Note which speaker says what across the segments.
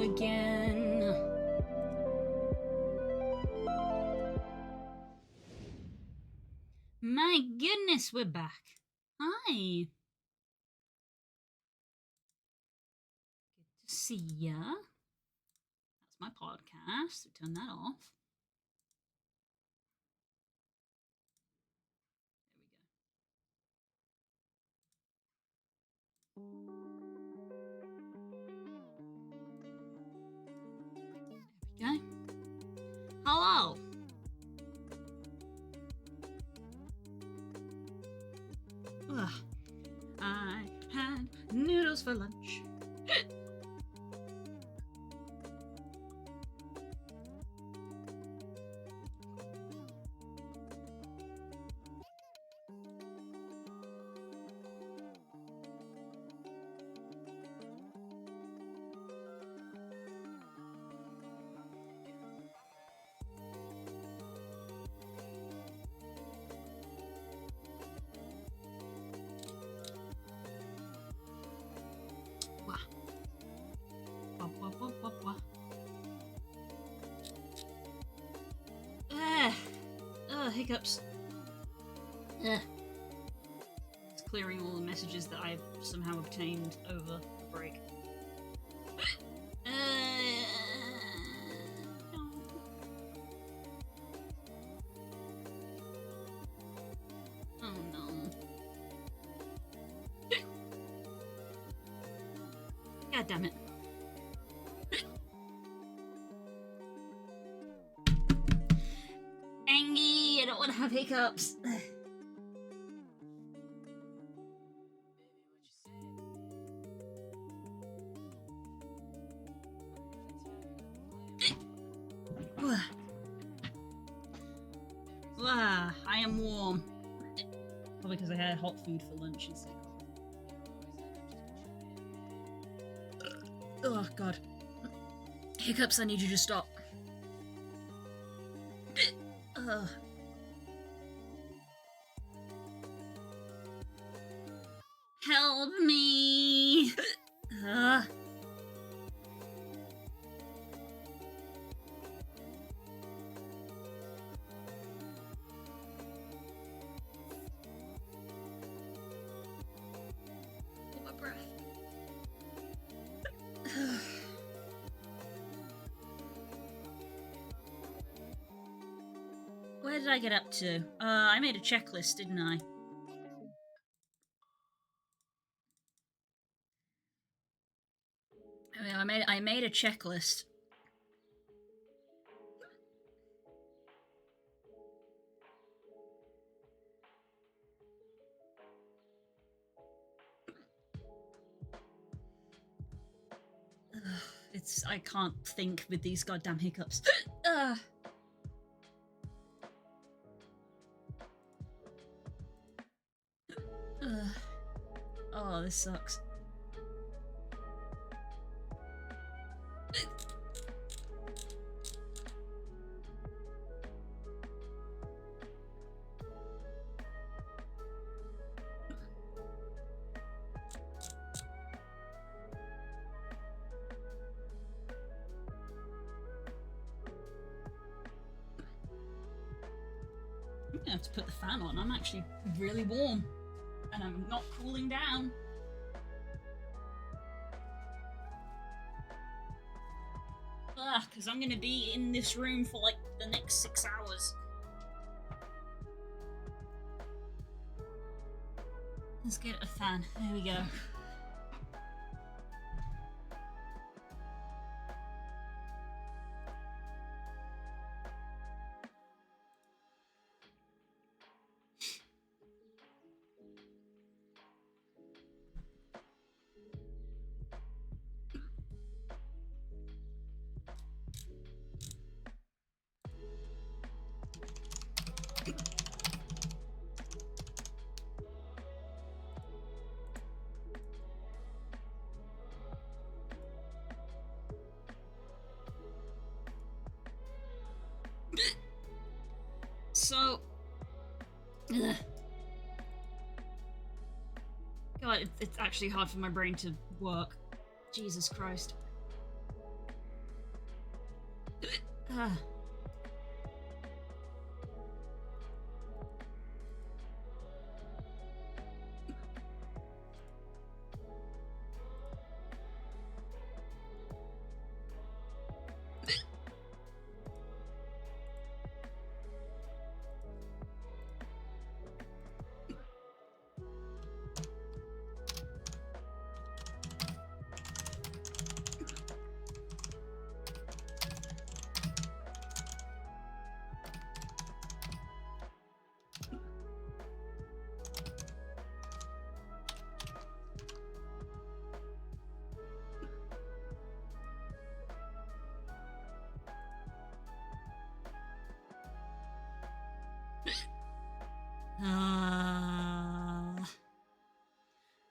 Speaker 1: again. My goodness, we're back. Hi. Good to see ya. That's my podcast. Turn that off. There we go. Hello. Ugh. I had noodles for lunch. Hiccups. It's clearing all the messages that I've somehow obtained over the break. Oh no. God damn it. Angie, I don't want to have hiccups. I am warm. Probably because I had hot food for lunch instead. Oh god. Hiccups, I need you to stop. Help me! Hold my breath. Where did I get up to? I made a checklist, didn't I? I made a checklist. I can't think with these goddamn hiccups. Oh, this sucks. I'm gonna have to put the fan on. I'm actually really warm. And I'm not cooling down. Because I'm gonna be in this room for like the next 6 hours. Let's get a fan. There we go. So, God, it's actually hard for my brain to work. Jesus Christ. Ah.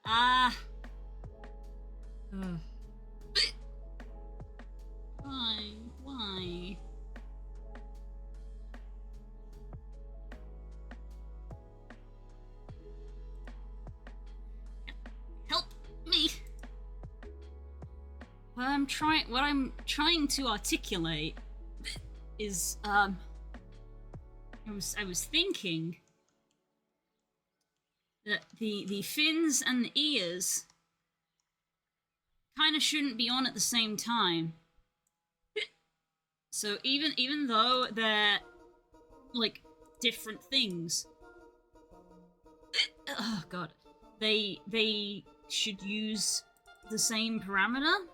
Speaker 1: Ah. Why? Why? Help me! What I'm trying to articulate is, I was thinking that the fins and the ears kind of shouldn't be on at the same time. So even though they're like different things, oh god, they should use the same parameter.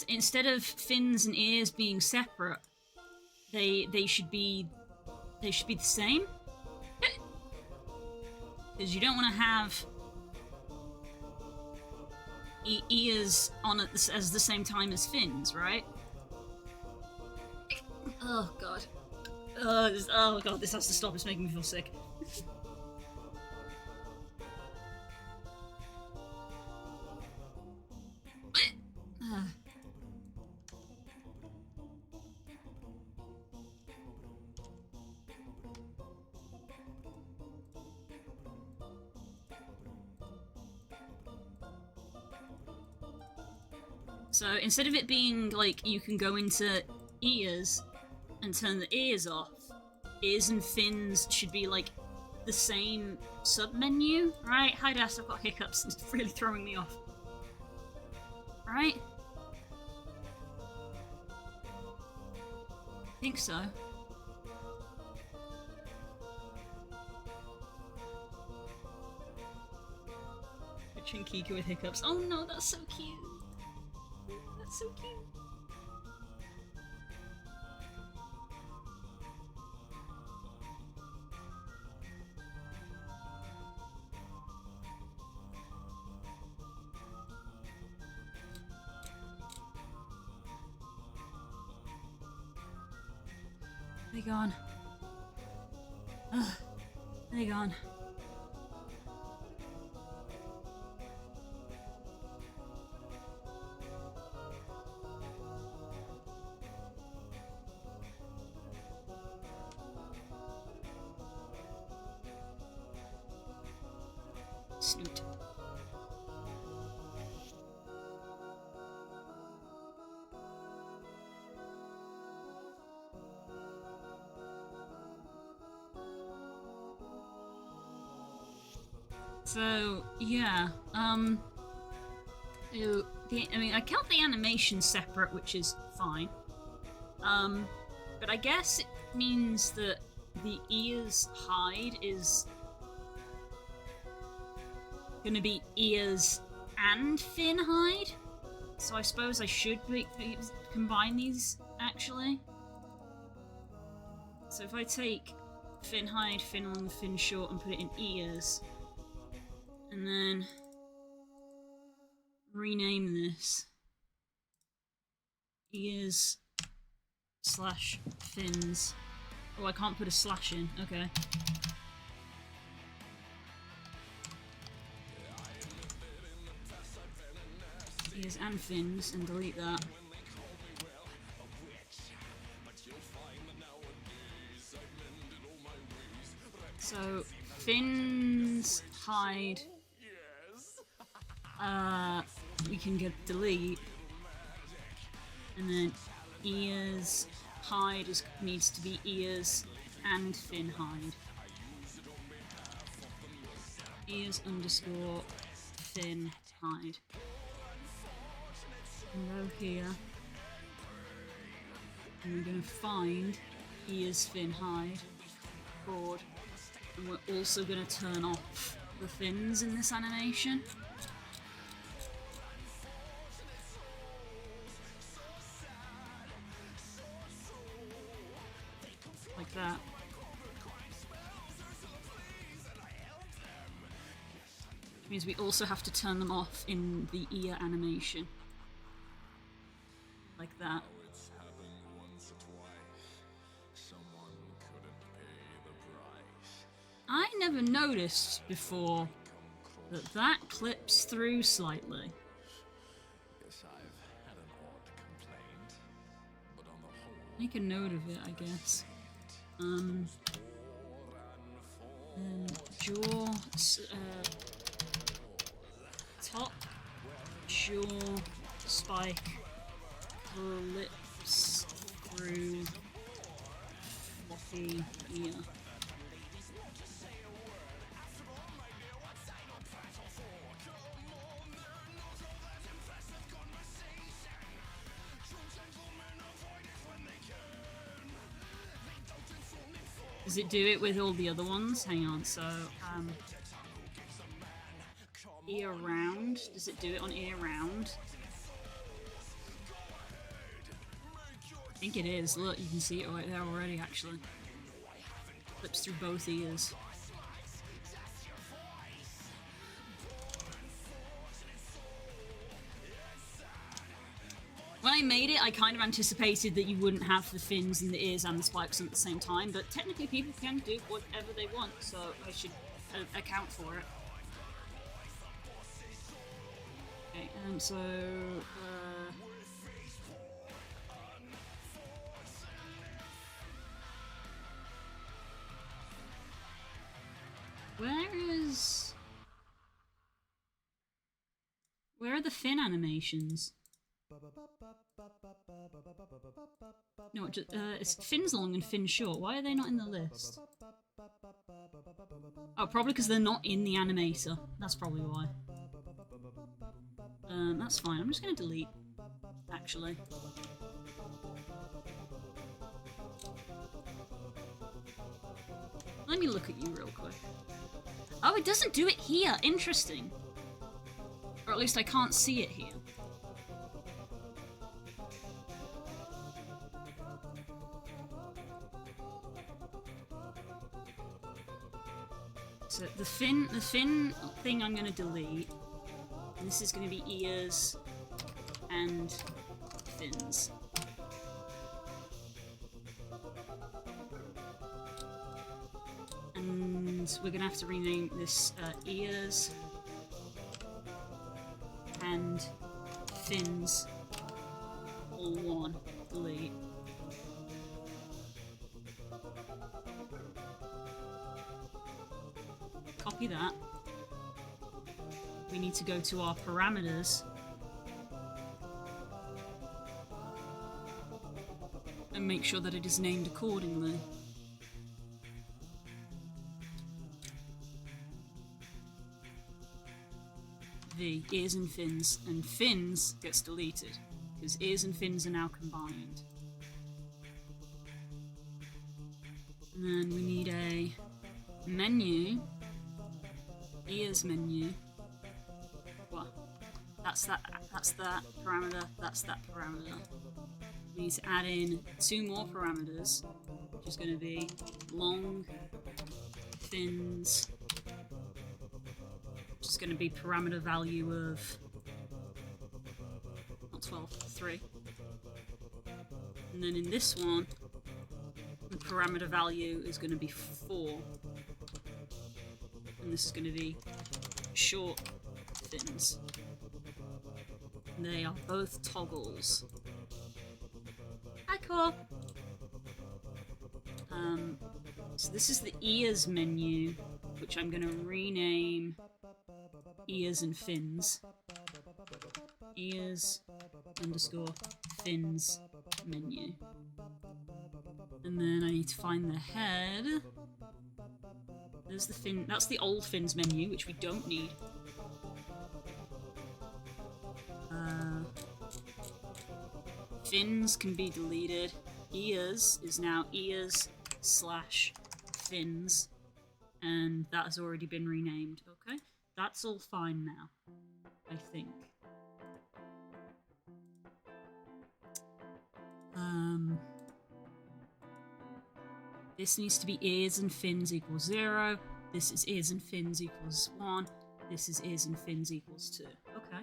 Speaker 1: Instead of fins and ears being separate, they should be the same. Because you don't want to have ears on at as the same time as fins, right? Oh god. Oh god, this has to stop. It's making me feel sick. So instead of it being like you can go into ears and turn the ears off, ears and fins should be like the same sub-menu, right? Hi Das, I've got hiccups, it's really throwing me off. Right? I think so. Picturing Kika with hiccups. Oh no, that's so cute. That's so cute. They gone. Ugh. They gone. Snoot. So, yeah, I mean, I count the animation separate, which is fine. But I guess it means that the ears hide is gonna be ears and fin hide. So I suppose I should combine these, actually. So if I take fin hide, fin long, fin short, and put it in ears, and then rename this ears / fins. Oh, I can't put a slash in. Okay. Ears and fins, and delete that. So fins hide can get delete, and then ears hide needs to be ears and fin hide. Ears underscore fin hide. And go here, and we're going to find ears fin hide board, and we're also going to turn off the fins in this animation. Like that. Which means we also have to turn them off in the ear animation. Like that. I never noticed before that that clips through slightly. Make a note of it, I guess. Jaw, top, jaw, spike, lips through floppy ear. Does it do it with all the other ones? Hang on, so, ear round. Does it do it on ear round? I think it is. Look, you can see it right there already, actually. Flips through both ears. When I made it, I kind of anticipated that you wouldn't have the fins and the ears and the spikes at the same time, but technically people can do whatever they want, so I should account for it. Okay, so... Where are the fin animations? No, it's fins long and fins short. Why are they not in the list? Oh, probably because they're not in the animator. That's probably why. That's fine. I'm just going to delete, actually. Let me look at you real quick. Oh, it doesn't do it here. Interesting. Or at least I can't see it here. So the fin thing I'm going to delete, and this is going to be ears and fins. And we're going to have to rename this ears and fins, all one, delete. Copy that. We need to go to our parameters and make sure that it is named accordingly. The ears and fins gets deleted because ears and fins are now combined. And then we need a menu. Ears menu. What? That's that parameter, that's that parameter. We need to add in 2 more parameters, which is going to be long, fins, which is going to be parameter value of, not 12, 3. And then in this one, the parameter value is going to be 4. And this is going to be short fins. And they are both toggles. Hi, Core! So this is the ears menu, which I'm going to rename ears and fins. ears underscore fins menu. And then I need to find the head. There's the fin. That's the old fins menu, which we don't need. Fins can be deleted. Ears is now ears/fins. And that has already been renamed. Okay, that's all fine now, I think. This needs to be ears and fins equals 0. This is ears and fins equals 1. This is ears and fins equals 2. Okay.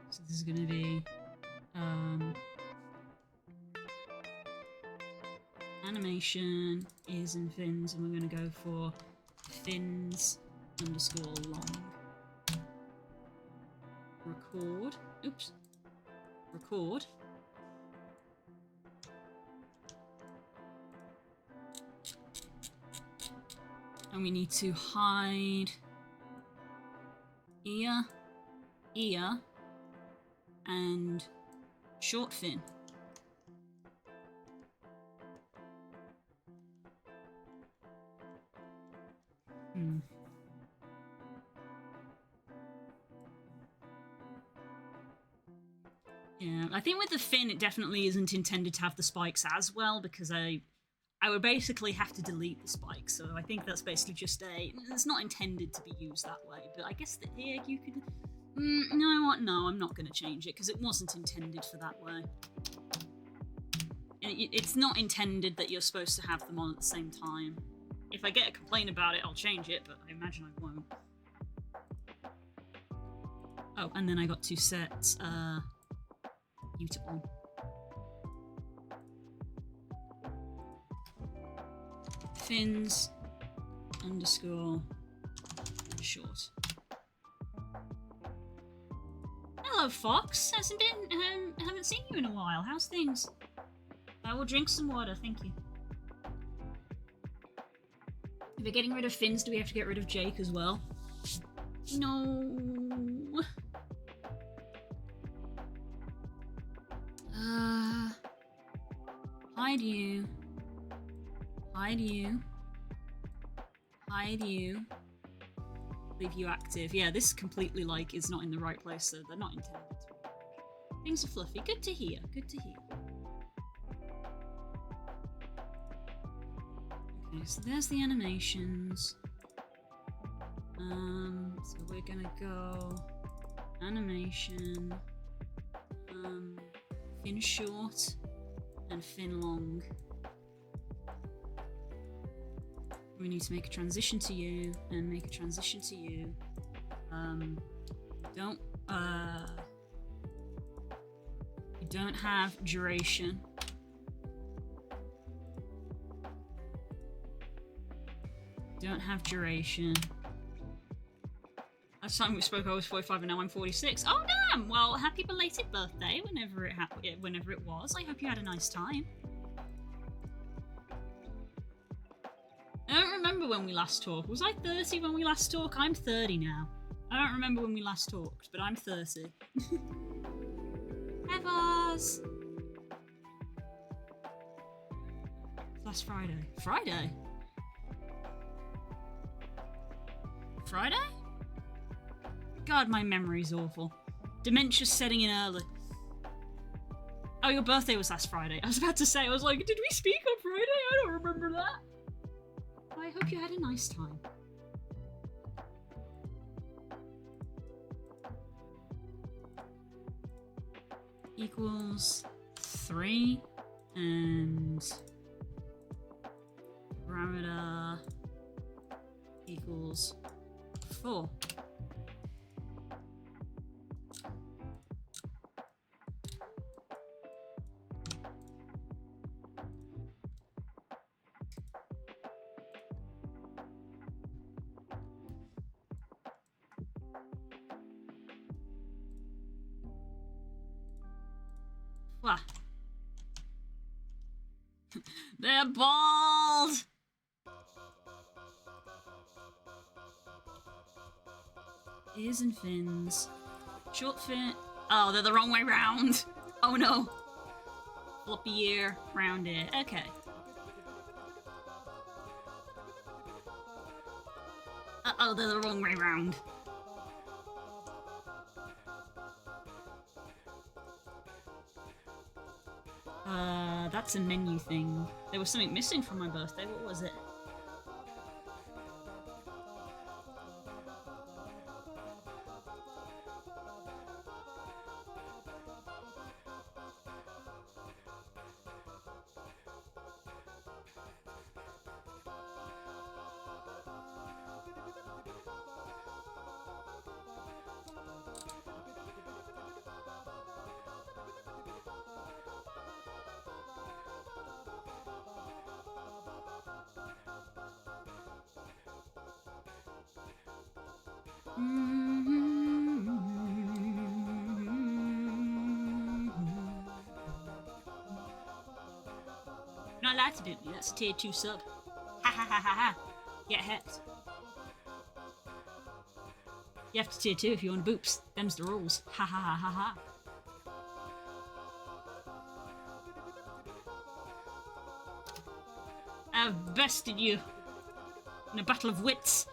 Speaker 1: So this is going to be animation, ears and fins, and we're going to go for fins underscore long. Record. Oops. Record. And we need to hide ear, and short fin. Yeah, I think with the fin, it definitely isn't intended to have the spikes as well, because I would basically have to delete the spikes, so I think that's basically just it's not intended to be used that way, but I guess that here you could... you know what? No, I'm not going to change it, because it wasn't intended for that way. It's not intended that you're supposed to have them on at the same time. If I get a complaint about it, I'll change it, but I imagine I won't. Oh, and then I got to set you to on. Fins underscore short. Hello, Fox. Haven't seen you in a while. How's things? I will drink some water, thank you. If we're getting rid of fins, do we have to get rid of Jake as well? No. Hide you. Hide you. Hide you. Leave you active. Yeah, this completely, like, is not in the right place, so they're not intended to work. Things are fluffy. Good to hear. Good to hear. Okay, so there's the animations. So we're gonna go animation, fin short, and fin long. We need to make a transition to you, and make a transition to you. You don't have duration. Don't have duration. Last time we spoke, I was 45, and now I'm 46. Oh damn! Well, happy belated birthday, whenever it was. I hope you had a nice time. I don't remember when we last talked. Was I 30 when we last talked? I'm 30 now. I don't remember when we last talked, but I'm 30. Hi, Vaz! Last Friday. Friday? Friday? God, my memory's awful. Dementia's setting in early. Oh, your birthday was last Friday. I was about to say, I was like, did we speak on Friday? I don't remember that. I hope you had a nice time. Equals 3 and parameter equals 4. What? They're bald! Ears and fins. Short fin. Oh, they're the wrong way round. Oh no. Floppy ear, round ear. Okay. Uh-oh, they're the wrong way round. That's a menu thing. There was something missing from my birthday. What was it? Not allowed to do me. That's a tier 2 sub. Ha ha ha ha ha. Get hepped. You have to tier 2 if you want boops. Them's the rules. Ha ha ha ha ha. I've bested you in a battle of wits.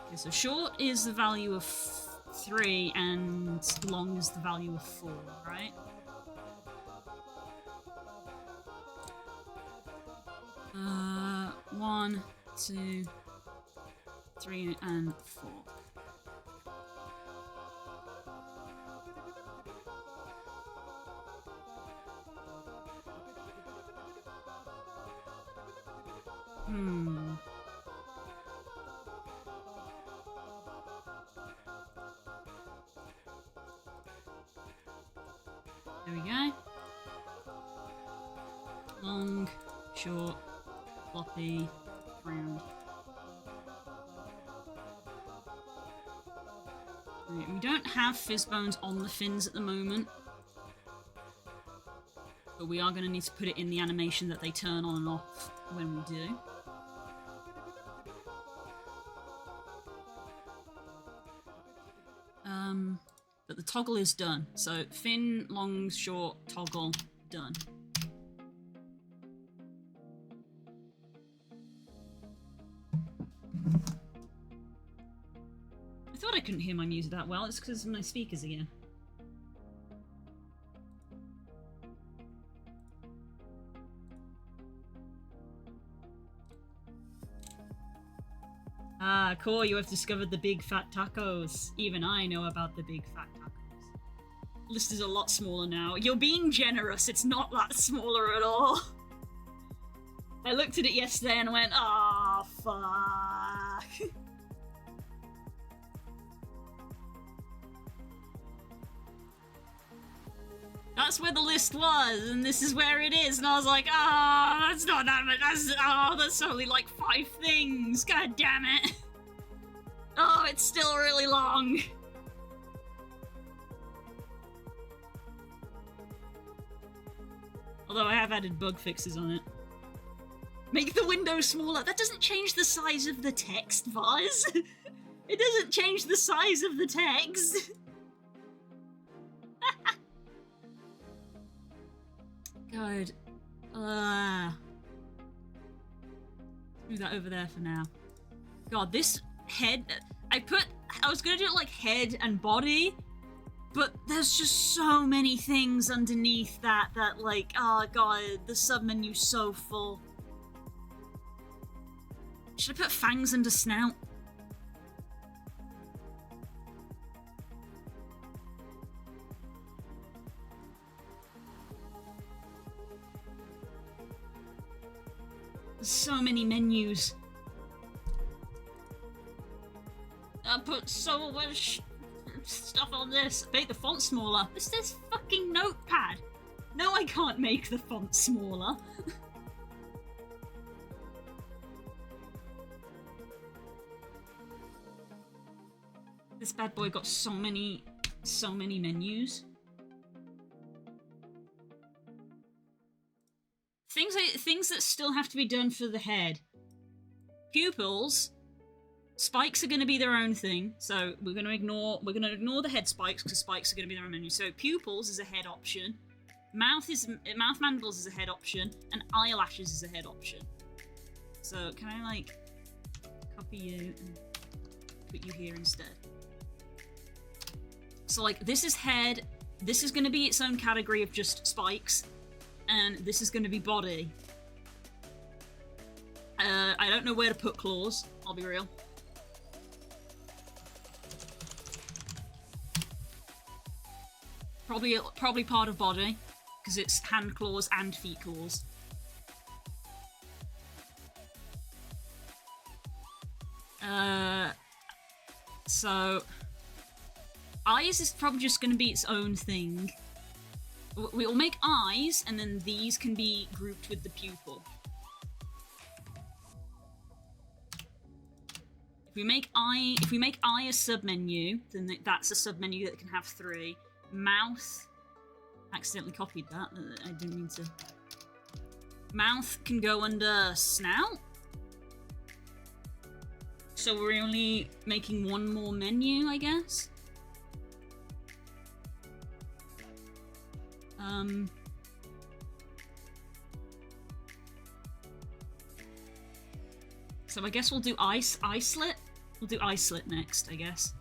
Speaker 1: Okay, so short is the value of 3 and long is the value of 4, right? One, 2, 3, and 4. There we go. Long, short, floppy, round. Right, we don't have fizz bones on the fins at the moment, but we are going to need to put it in the animation that they turn on and off when we do. But the toggle is done. So fin, long, short, toggle, done. I thought I couldn't hear my music that well. It's because of my speakers again. Ah, cool, you have discovered the big fat tacos. Even I know about the big fat tacos. List is a lot smaller now. You're being generous, it's not that smaller at all. I looked at it yesterday and went, ah, fuck. That's where the list was, and this is where it is, and I was like, ah, that's not that much, that's only like 5 things, god damn it. Oh, it's still really long. Although I have added bug fixes on it. Make the window smaller. That doesn't change the size of the text, Vaz. It doesn't change the size of the text. God. Move that over there for now. God, this head... I was gonna do it like head and body, but there's just so many things underneath that like, oh god, the submenu's so full. Should I put fangs under snout? There's so many menus. I put so much stuff on this. Make the font smaller. This is fucking notepad. No, I can't make the font smaller. bad boy got so many menus. Things that still have to be done for the head. Pupils. Spikes are going to be their own thing, so we're going to ignore the head spikes because spikes are going to be their own menu. So pupils is a head option, mouth mandibles is a head option, and eyelashes is a head option. So can I like copy you and put you here instead? So like this is head, this is going to be its own category of just spikes, and this is going to be body. I don't know where to put claws, I'll be real. Probably part of body, because it's hand claws and feet claws. So eyes is probably just going to be its own thing. We'll make eyes, and then these can be grouped with the pupil. If we make eye a submenu, then that's a submenu that can have 3. Mouth, accidentally copied that. I didn't mean to. Mouth can go under snout. So we're only making one more menu, I guess. So I guess we'll do eye slit. We'll do eye slit next, I guess.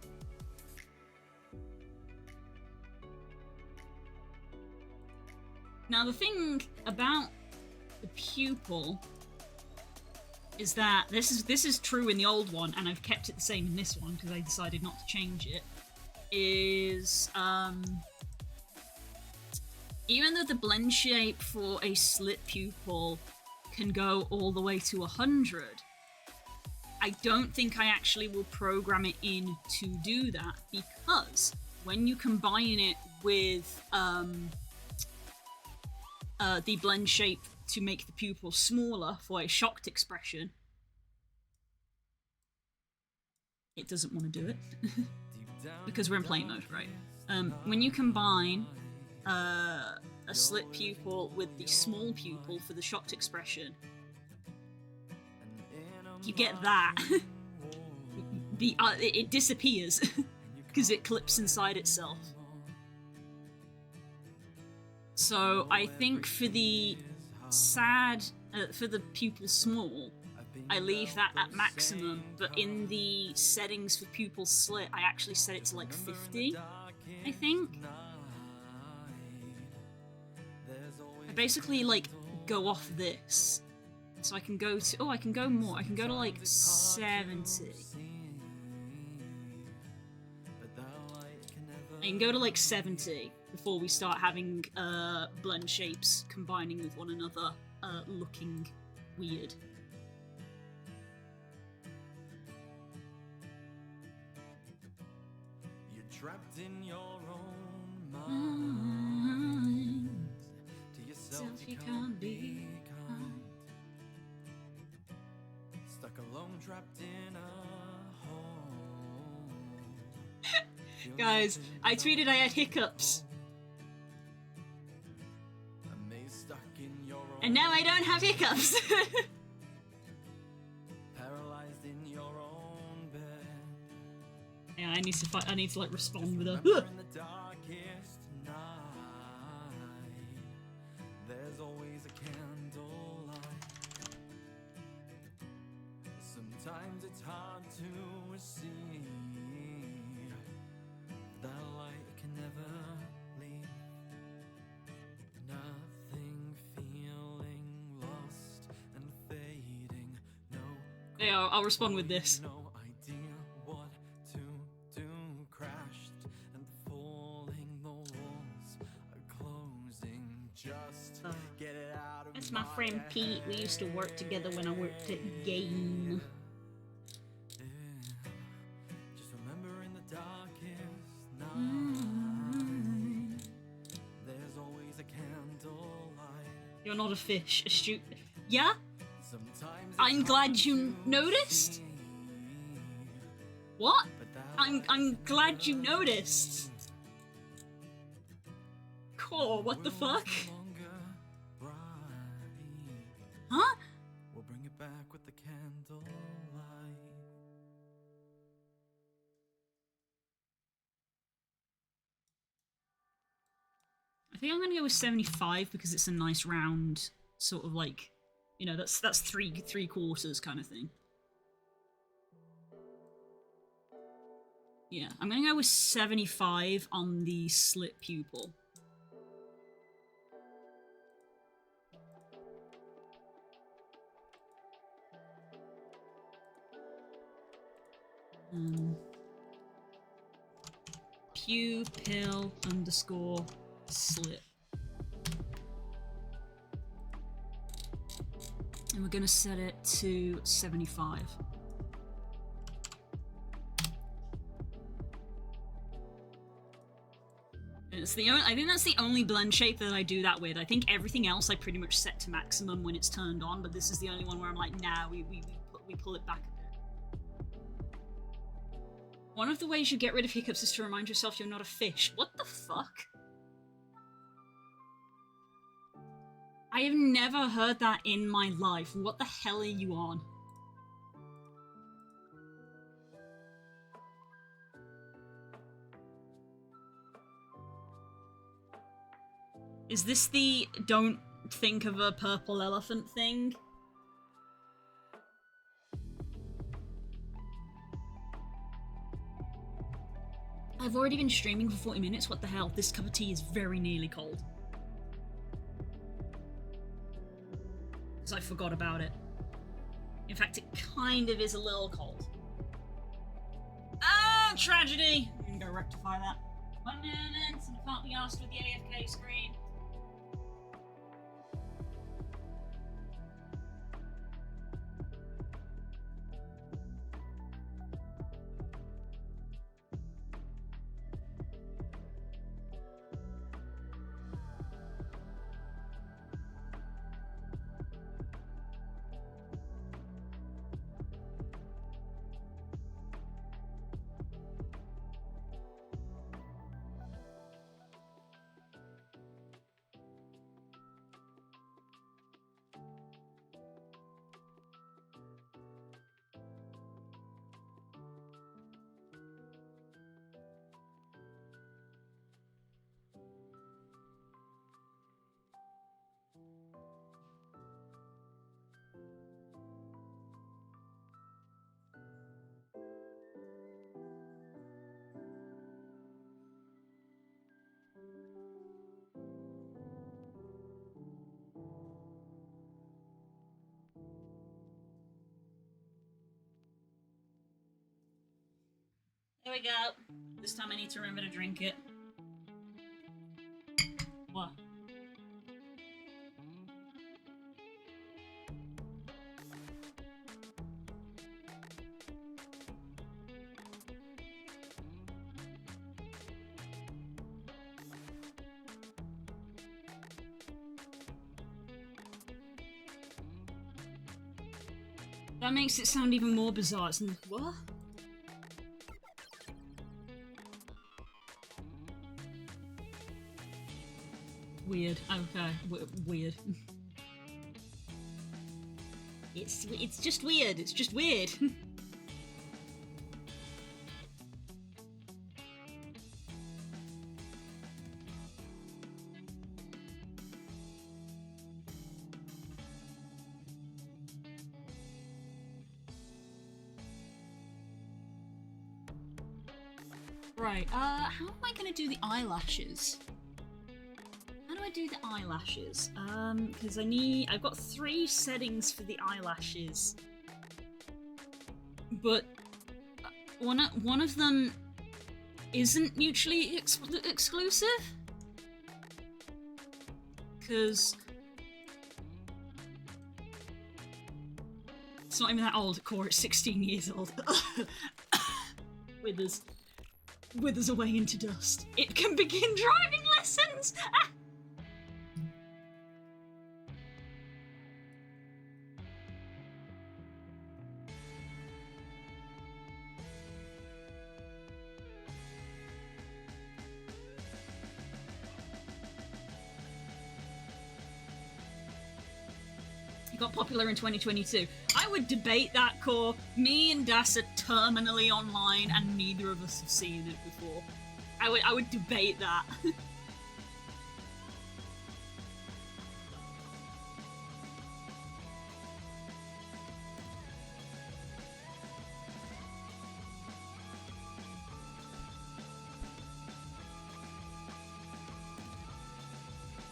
Speaker 1: Now the thing about the pupil is that this is true in the old one, and I've kept it the same in this one because I decided not to change it. Is even though the blend shape for a slit pupil can go all the way to 100, I don't think I actually will program it in to do that, because when you combine it with the blend shape to make the pupil smaller for a shocked expression, it doesn't want to do it. Because we're in plane mode, right? When you combine a slit pupil with the small pupil for the shocked expression, you get that. It disappears because it clips inside itself. So I think for the for the pupil small, I leave that at maximum, but in the settings for pupil slit, I actually set it to like 50, I think. I basically like go off this. So I can go to, I can go more. I can go to like 70. I can go to like 70 before we start having blend shapes combining with one another, looking weird.
Speaker 2: You're trapped in your own mind. To yourself you can't be kind. Stuck alone, trapped in a home.
Speaker 1: Guys, I tweeted I had hiccups. And now I don't have hiccups.
Speaker 2: Paralyzed in your own bed.
Speaker 1: Yeah, I need to like respond with a
Speaker 2: In the darkest night, there's always a candlelight. Sometimes it's hard to see. That light can never leave. Nothing feeling lost and fading. No.
Speaker 1: Yeah, I'll respond with this.
Speaker 2: No idea what to do. Crashed and falling. The walls are closing. Just get it out of
Speaker 1: That's my friend Pete. We used to work together when I worked at Game.
Speaker 2: Just remember in the darkest night, there's always a candlelight.
Speaker 1: You're not a fish, a stupid. Yeah?
Speaker 2: Sometimes
Speaker 1: I'm glad you noticed. What?
Speaker 2: but that
Speaker 1: I'm glad you noticed. Core, what the fuck? Huh?
Speaker 2: We'll bring it back with the candlelight.
Speaker 1: I think I'm gonna go with 75 because it's a nice round sort of like, you know, that's three quarters kind of thing. Yeah, I'm gonna go with 75 on the slit pupil. Pupil underscore slit. And we're gonna set it to 75. It's the only, I think that's the only blend shape that I do that with. I think everything else I pretty much set to maximum when it's turned on, but this is the only one where I'm like, nah, we pull it back a bit. One of the ways you get rid of hiccups is to remind yourself you're not a fish. What the fuck? I have never heard that in my life. What the hell are you on? Is this the don't think of a purple elephant thing? I've already been streaming for 40 minutes, what the hell? This cup of tea is very nearly cold. Because I forgot about it. In fact, it kind of is a little cold. Ah, tragedy! I'm gonna go rectify that. 1 minute, and I can't be asked with the AFK screen. There we go. This time I need to remember to drink it. What? That makes it sound even more bizarre. It's what? Weird. Okay. Weird. It's just weird. It's just weird. Right. How am I gonna do the eyelashes? How do I do the eyelashes? Because I've got 3 settings for the eyelashes. But one of them isn't mutually exclusive? Because it's not even that old. Core, it's 16 years old. Withers away into dust. It can begin driving lessons! Ah! got popular in 2022. I would debate that, Core. Me and Das are terminally online, and neither of us have seen it before. I would debate that.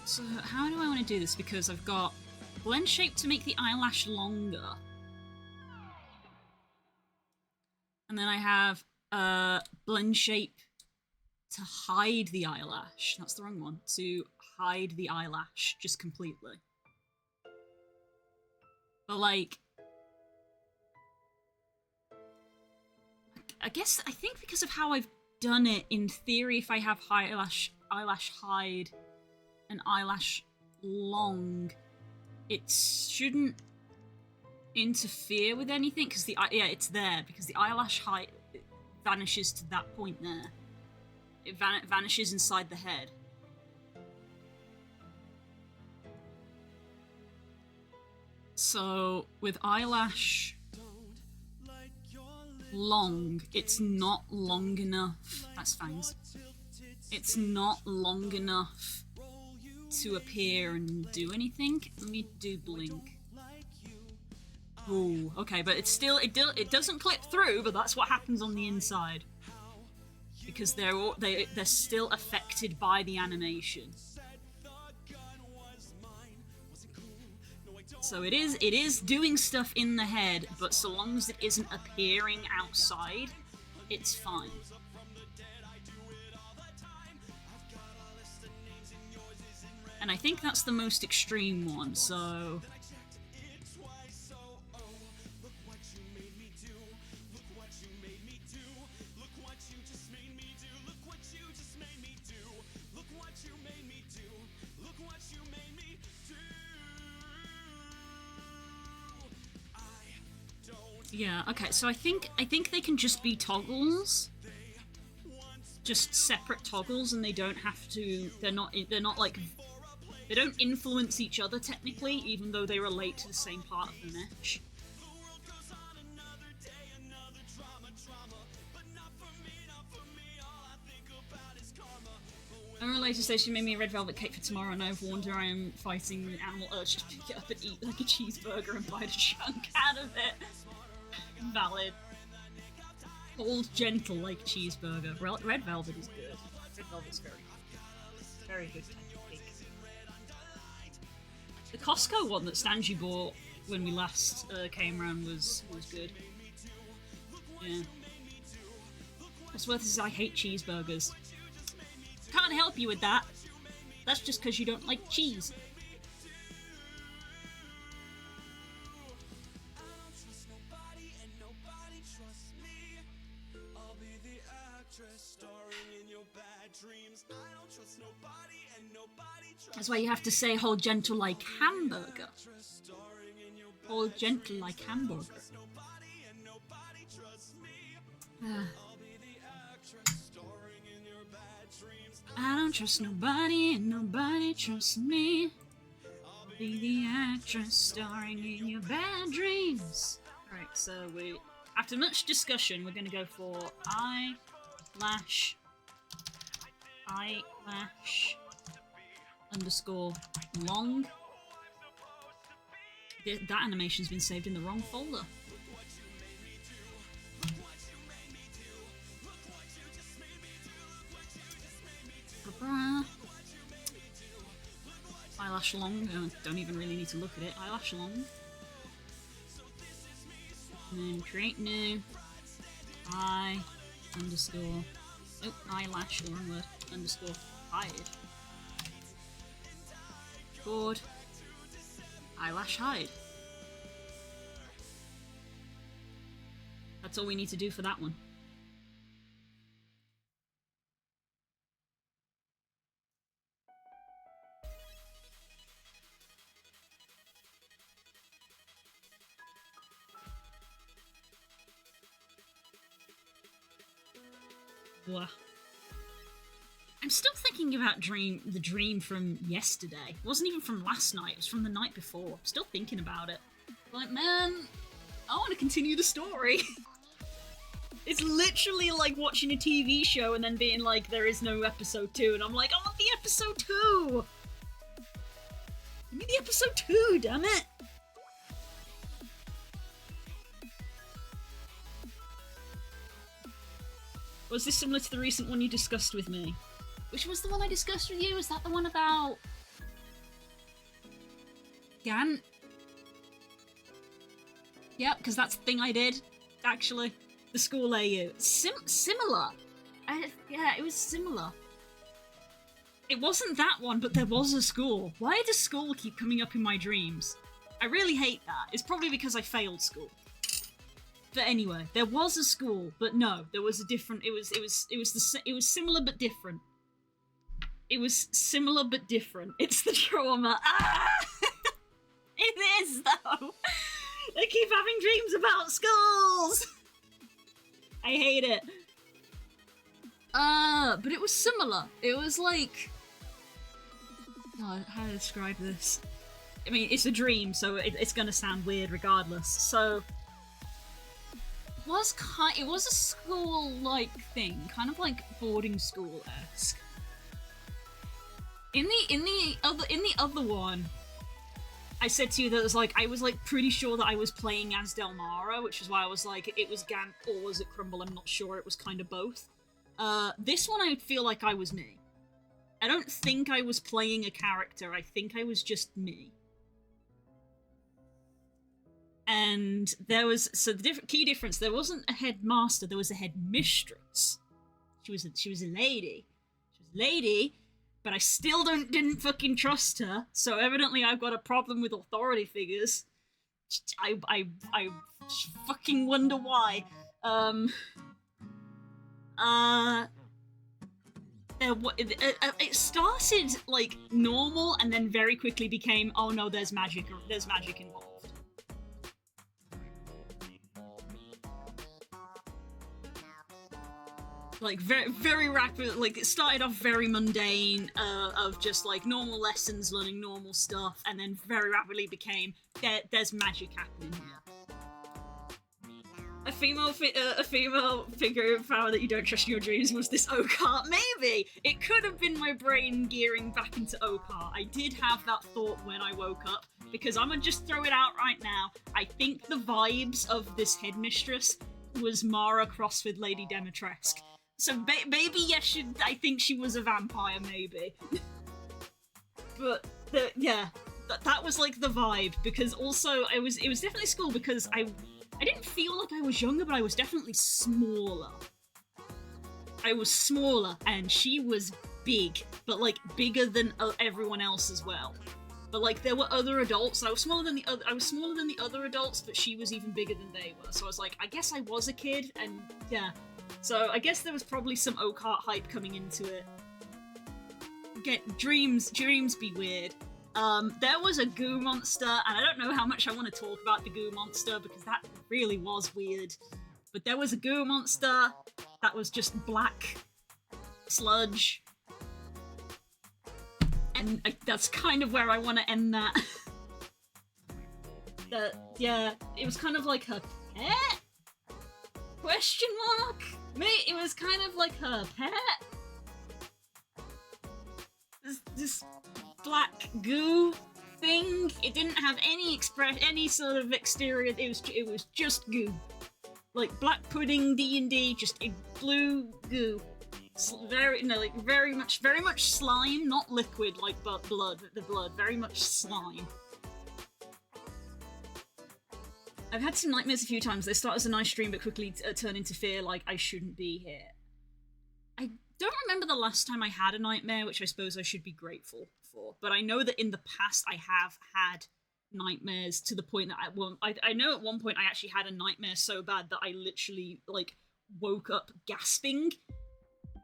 Speaker 1: So how do I want to do this? Because I've got blend shape to make the eyelash longer. And then I have blend shape to hide the eyelash. That's the wrong one. To hide the eyelash just completely. But like, I think because of how I've done it, in theory, if I have eyelash hide and eyelash long, it shouldn't interfere with anything, because it's there, because the eyelash height vanishes to that point there. It vanishes inside the head. So with eyelash long, it's not long enough. That's fangs. It's not long enough to appear and do anything. Let me do blink. Ooh, okay, but it's still it doesn't clip through, but that's what happens on the inside, because they're still affected by the animation. So it is doing stuff in the head, but so long as it isn't appearing outside, it's fine. And I think that's the most extreme one, so... Yeah, okay, so I think they can just be toggles. Just separate toggles, and they don't have to... They're not like... They don't influence each other, technically, even though they relate to the same part of the mesh. Unrelated station made me a red velvet cake for tomorrow, and I've warned her I am fighting the animal urge to pick it up and eat like a cheeseburger and bite a chunk out of it. Valid. Hold gentle like cheeseburger. Red velvet is good. Red velvet's very good type of cake. The Costco one that Stanji bought when we last came around was good. Yeah. What's worth is I hate cheeseburgers. Can't help you with that. That's just because you don't like cheese. That's why you have to say hold gentle like hamburger. Hold gentle like hamburger. I don't trust nobody and nobody trusts me. I'll be the actress starring in your bad dreams. Alright, so after much discussion, we're gonna go for eyelash underscore long. That animation's been saved in the wrong folder. Eyelash long, don't even really need to look at it. Eyelash long. And then create new. Underscore. Nope, eyelash, the wrong word. Underscore hide. Board. Eyelash hide. That's all we need to do for that one. Blah. I'm still thinking about the dream from yesterday. It wasn't even from last night, it was from the night before. I'm still thinking about it. Like, man, I want to continue the story. It's literally like watching a TV show and then being like, there is no episode 2, and I'm like, I want the episode 2! Give me the episode 2, damn it! Was this similar to the recent one you discussed with me? Which was the one I discussed with you? Was that the one about... Gant? Yep, because that's the thing I did, actually. The school AU. Similar. Yeah, it was similar. It wasn't that one, but there was a school. Why does school keep coming up in my dreams? I really hate that. It's probably because I failed school. But anyway, there was a school, but no, there was a different. It was similar but different. It was similar but different. It's the trauma. Ah! It is though. I keep having dreams about schools. I hate it. But it was similar. It was like... Oh, how to describe this? I mean, it's a dream, so it's gonna sound weird regardless. So... It was a school-like thing, kind of like boarding school-esque. In the other one, I said to you that I was pretty sure that I was playing as Delmara, which is why I was like, it was Gant or was it Crumble, I'm not sure, it was kind of both. This one I feel like I was me. I don't think I was playing a character, I think I was just me. And there was, so the key difference, there wasn't a headmaster, there was a headmistress. She was a lady. She was a lady, but I still didn't fucking trust her, so evidently I've got a problem with authority figures. I fucking wonder why. It started like normal and then very quickly became, oh no, there's magic involved. Like very rapid, like it started off very mundane, of just like normal lessons, learning normal stuff, and then very rapidly became there's magic happening here. A female figure of power that you don't trust in your dreams. Was this Okart? Maybe it could have been my brain gearing back into Okart. I did have that thought when I woke up, because I'm gonna just throw it out right now. I think the vibes of this headmistress was Mara crossed with Lady Demetresque. So maybe yes, I think she was a vampire, maybe. But that was like the vibe, because also it was definitely school, because I didn't feel like I was younger, but I was definitely smaller. I was smaller, and she was big, but like bigger than everyone else as well. But like there were other adults. I was smaller than the other adults, but she was even bigger than they were. So I was like, I guess I was a kid, and yeah. So I guess there was probably some Okart hype coming into it. Dreams be weird. There was a goo monster, and I don't know how much I want to talk about the goo monster, because that really was weird. But there was a goo monster that was just black sludge. And that's kind of where I want to end that. Yeah, it was kind of like her pet? Question mark? It was kind of like her pet? This black goo thing. It didn't have any sort of exterior. It was just goo. Like black pudding D&D, just a blue goo. Very much slime, not liquid like blood. The blood, very much slime. I've had some nightmares a few times. They start as a nice dream, but quickly turn into fear, like I shouldn't be here. I don't remember the last time I had a nightmare, which I suppose I should be grateful for. But I know that in the past I have had nightmares to the point that I know at one point I actually had a nightmare so bad that I literally like woke up gasping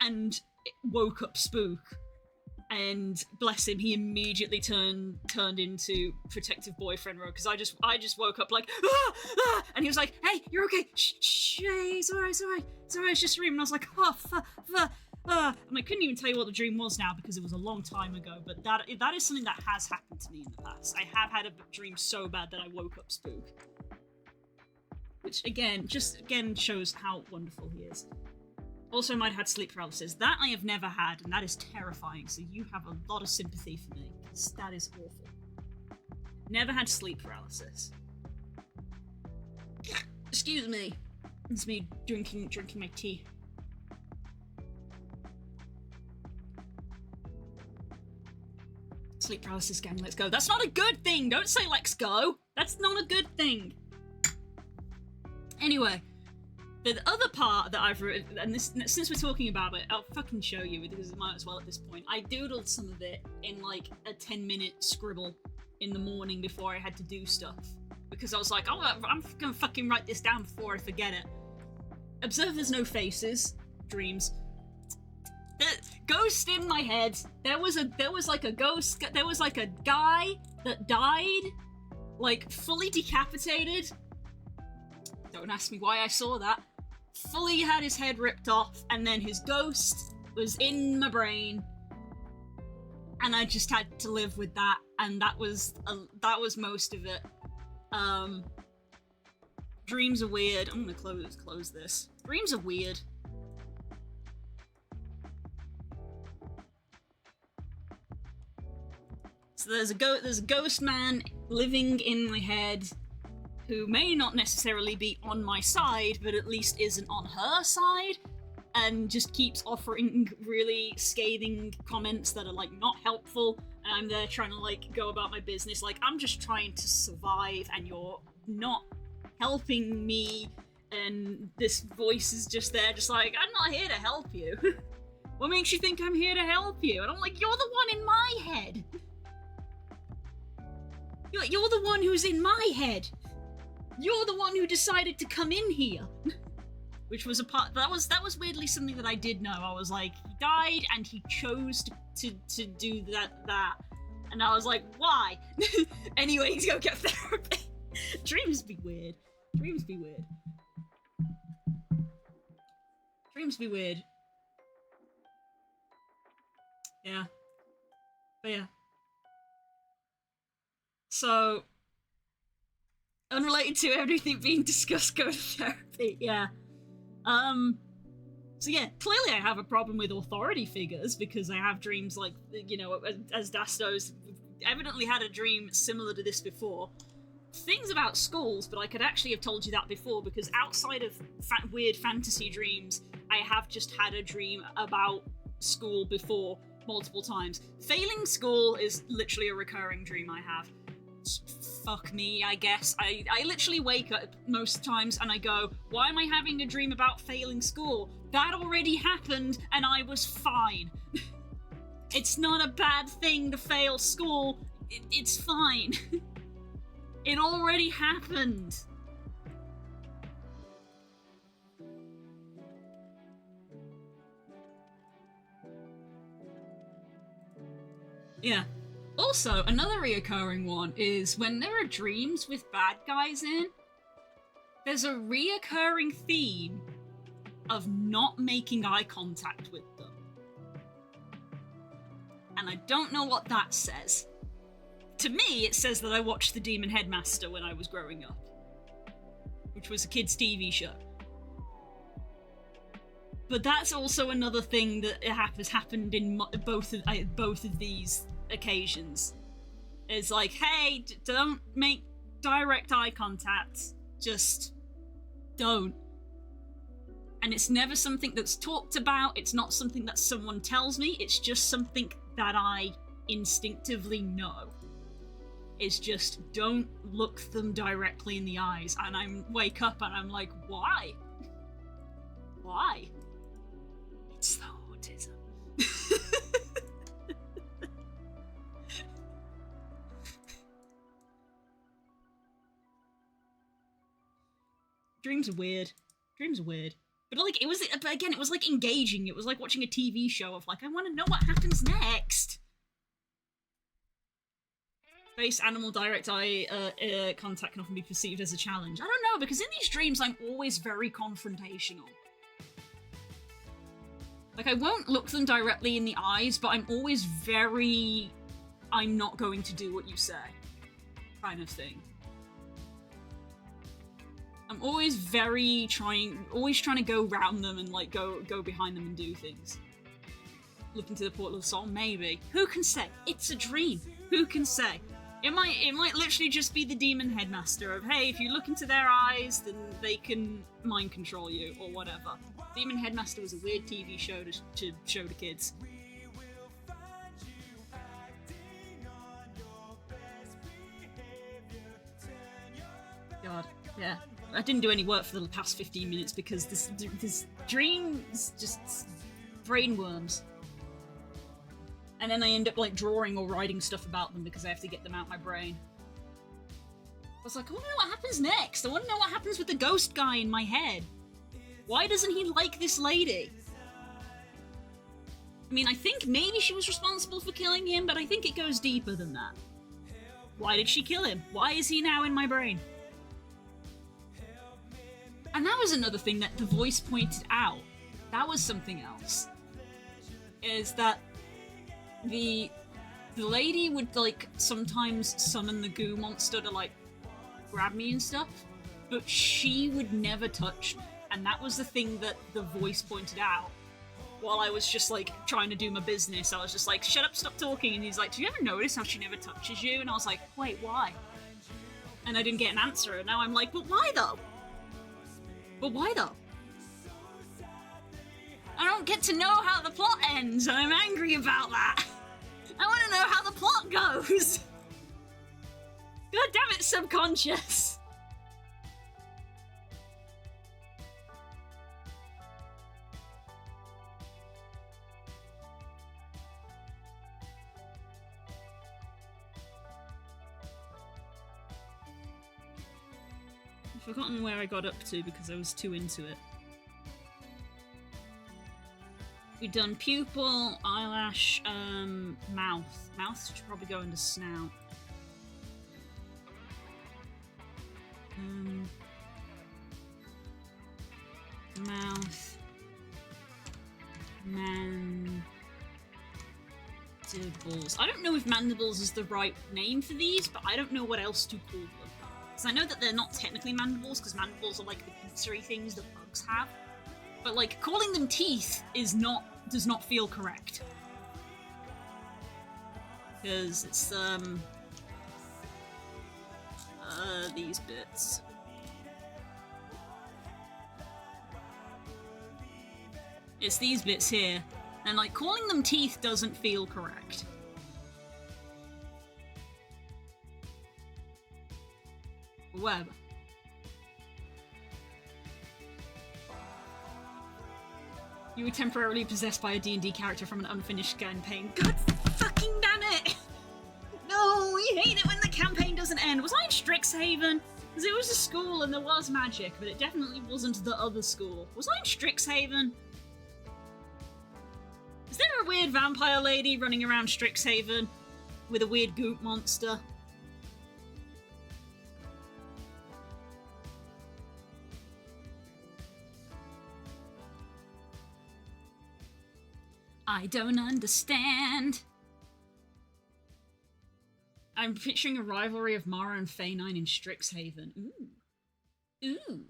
Speaker 1: and woke up Spook. And bless him, he immediately turned into protective boyfriend mode, because I just woke up like, ah! And he was like, hey, you're okay, shh, hey, it's alright, it's just a dream. And I was like, oh, And I couldn't even tell you what the dream was now because it was a long time ago, but that is something that has happened to me in the past. I have had a dream so bad that I woke up spooked. Which, again, shows how wonderful he is. Also, I might have had sleep paralysis. That I have never had, and that is terrifying, so you have a lot of sympathy for me, because that is awful. Never had sleep paralysis. Excuse me. It's me drinking my tea. Sleep paralysis gang, let's go. That's not a good thing! Don't say let's go! That's not a good thing! Anyway, the other part that I've written, and this, since we're talking about it, I'll fucking show you because it might as well at this point. I doodled some of it in like a 10-minute scribble in the morning before I had to do stuff. Because I was like, oh, I'm gonna fucking write this down before I forget it. Observe there's no faces. Dreams. Ghost in my head. There was like a ghost, there was like a guy that died, like fully decapitated. Don't ask me why I saw that. Fully had his head ripped off, and then his ghost was in my brain, and I just had to live with that, and that was most of it. Dreams are weird. I'm gonna close this. Dreams are weird. So there's a ghost man living in my head who may not necessarily be on my side, but at least isn't on her side, and just keeps offering really scathing comments that are like not helpful, and I'm there trying to like go about my business like I'm just trying to survive and you're not helping me, and this voice is just there just like, I'm not here to help you. What makes you think I'm here to help you? And I'm like, you're the one in my head. You're the one who's in my head. You're the one who decided to come in here. Which was a part that was weirdly something that I did know. I was like, he died and he chose to do that. And I was like, why? Anyway, he's gonna get therapy. Dreams be weird. Dreams be weird. Dreams be weird. Yeah. But yeah. So, unrelated to everything being discussed, go to therapy, yeah. So yeah, clearly I have a problem with authority figures because I have dreams like, you know, as Dasto's evidently had a dream similar to this before. Things about schools, but I could actually have told you that before because outside of weird fantasy dreams, I have just had a dream about school before multiple times. Failing school is literally a recurring dream I have. Fuck me, I guess. I literally wake up most times and I go, why am I having a dream about failing school? That already happened and I was fine. It's not a bad thing to fail school. It's fine. It already happened. Yeah. Also, another reoccurring one is when there are dreams with bad guys in, there's a reoccurring theme of not making eye contact with them. And I don't know what that says. To me, it says that I watched The Demon Headmaster when I was growing up, which was a kids' TV show. But that's also another thing that has happened in both of these occasions. It's like, hey, don't make direct eye contact. Just don't. And it's never something that's talked about. It's not something that someone tells me. It's just something that I instinctively know. It's just don't look them directly in the eyes. And I wake up and I'm like, why? Why? It's the autism. Dreams are weird. Dreams are weird. But like, it was, again, it was like engaging. It was like watching a TV show of like, I want to know what happens next. Face animal direct eye contact can often be perceived as a challenge. I don't know, because in these dreams I'm always very confrontational. Like, I won't look them directly in the eyes, but I'm always very... I'm not going to do what you say kind of thing. I'm always always trying to go round them and, like, go behind them and do things. Look into the portal of soul, maybe. Who can say? It's a dream. Who can say? It might literally just be the demon headmaster of, hey, if you look into their eyes, then they can mind control you, or whatever. Demon Headmaster was a weird TV show to show to kids. God, yeah. I didn't do any work for the past 15 minutes because this dream is just brainworms. And then I end up, like, drawing or writing stuff about them because I have to get them out my brain. I was like, I want to know what happens next. I want to know what happens with the ghost guy in my head. Why doesn't he like this lady? I mean, I think maybe she was responsible for killing him, but I think it goes deeper than that. Why did she kill him? Why is he now in my brain? And that was another thing that the voice pointed out. That was something else. Is that the lady would, like, sometimes summon the goo monster to, like, grab me and stuff, but she would never touch me. And that was the thing that the voice pointed out. While I was just, like, trying to do my business, I was just like, shut up, stop talking. And he's like, do you ever notice how she never touches you? And I was like, wait, why? And I didn't get an answer, and now I'm like, but why though? But why though? I don't get to know how the plot ends, and I'm angry about that. I want to know how the plot goes. God damn it, subconscious. I've forgotten where I got up to because I was too into it. We've done pupil, eyelash, mouth. Mouth should probably go into snout. Mouth. Mandibles. I don't know if mandibles is the right name for these, but I don't know what else to call them. Because I know that they're not technically mandibles, because mandibles are like the pincery things that bugs have. But, like, calling them teeth does not feel correct. Because it's, these bits. It's these bits here. And, like, calling them teeth doesn't feel correct. Web. You were temporarily possessed by a D&D character from an unfinished campaign. God fucking damn it! No, we hate it when the campaign doesn't end. Was I in Strixhaven? Because it was a school and there was magic, but it definitely wasn't the other school. Was I in Strixhaven? Is there a weird vampire lady running around Strixhaven with a weird goop monster? I don't understand. I'm picturing a rivalry of Mara and Fae9 in Strixhaven. Ooh. Ooh.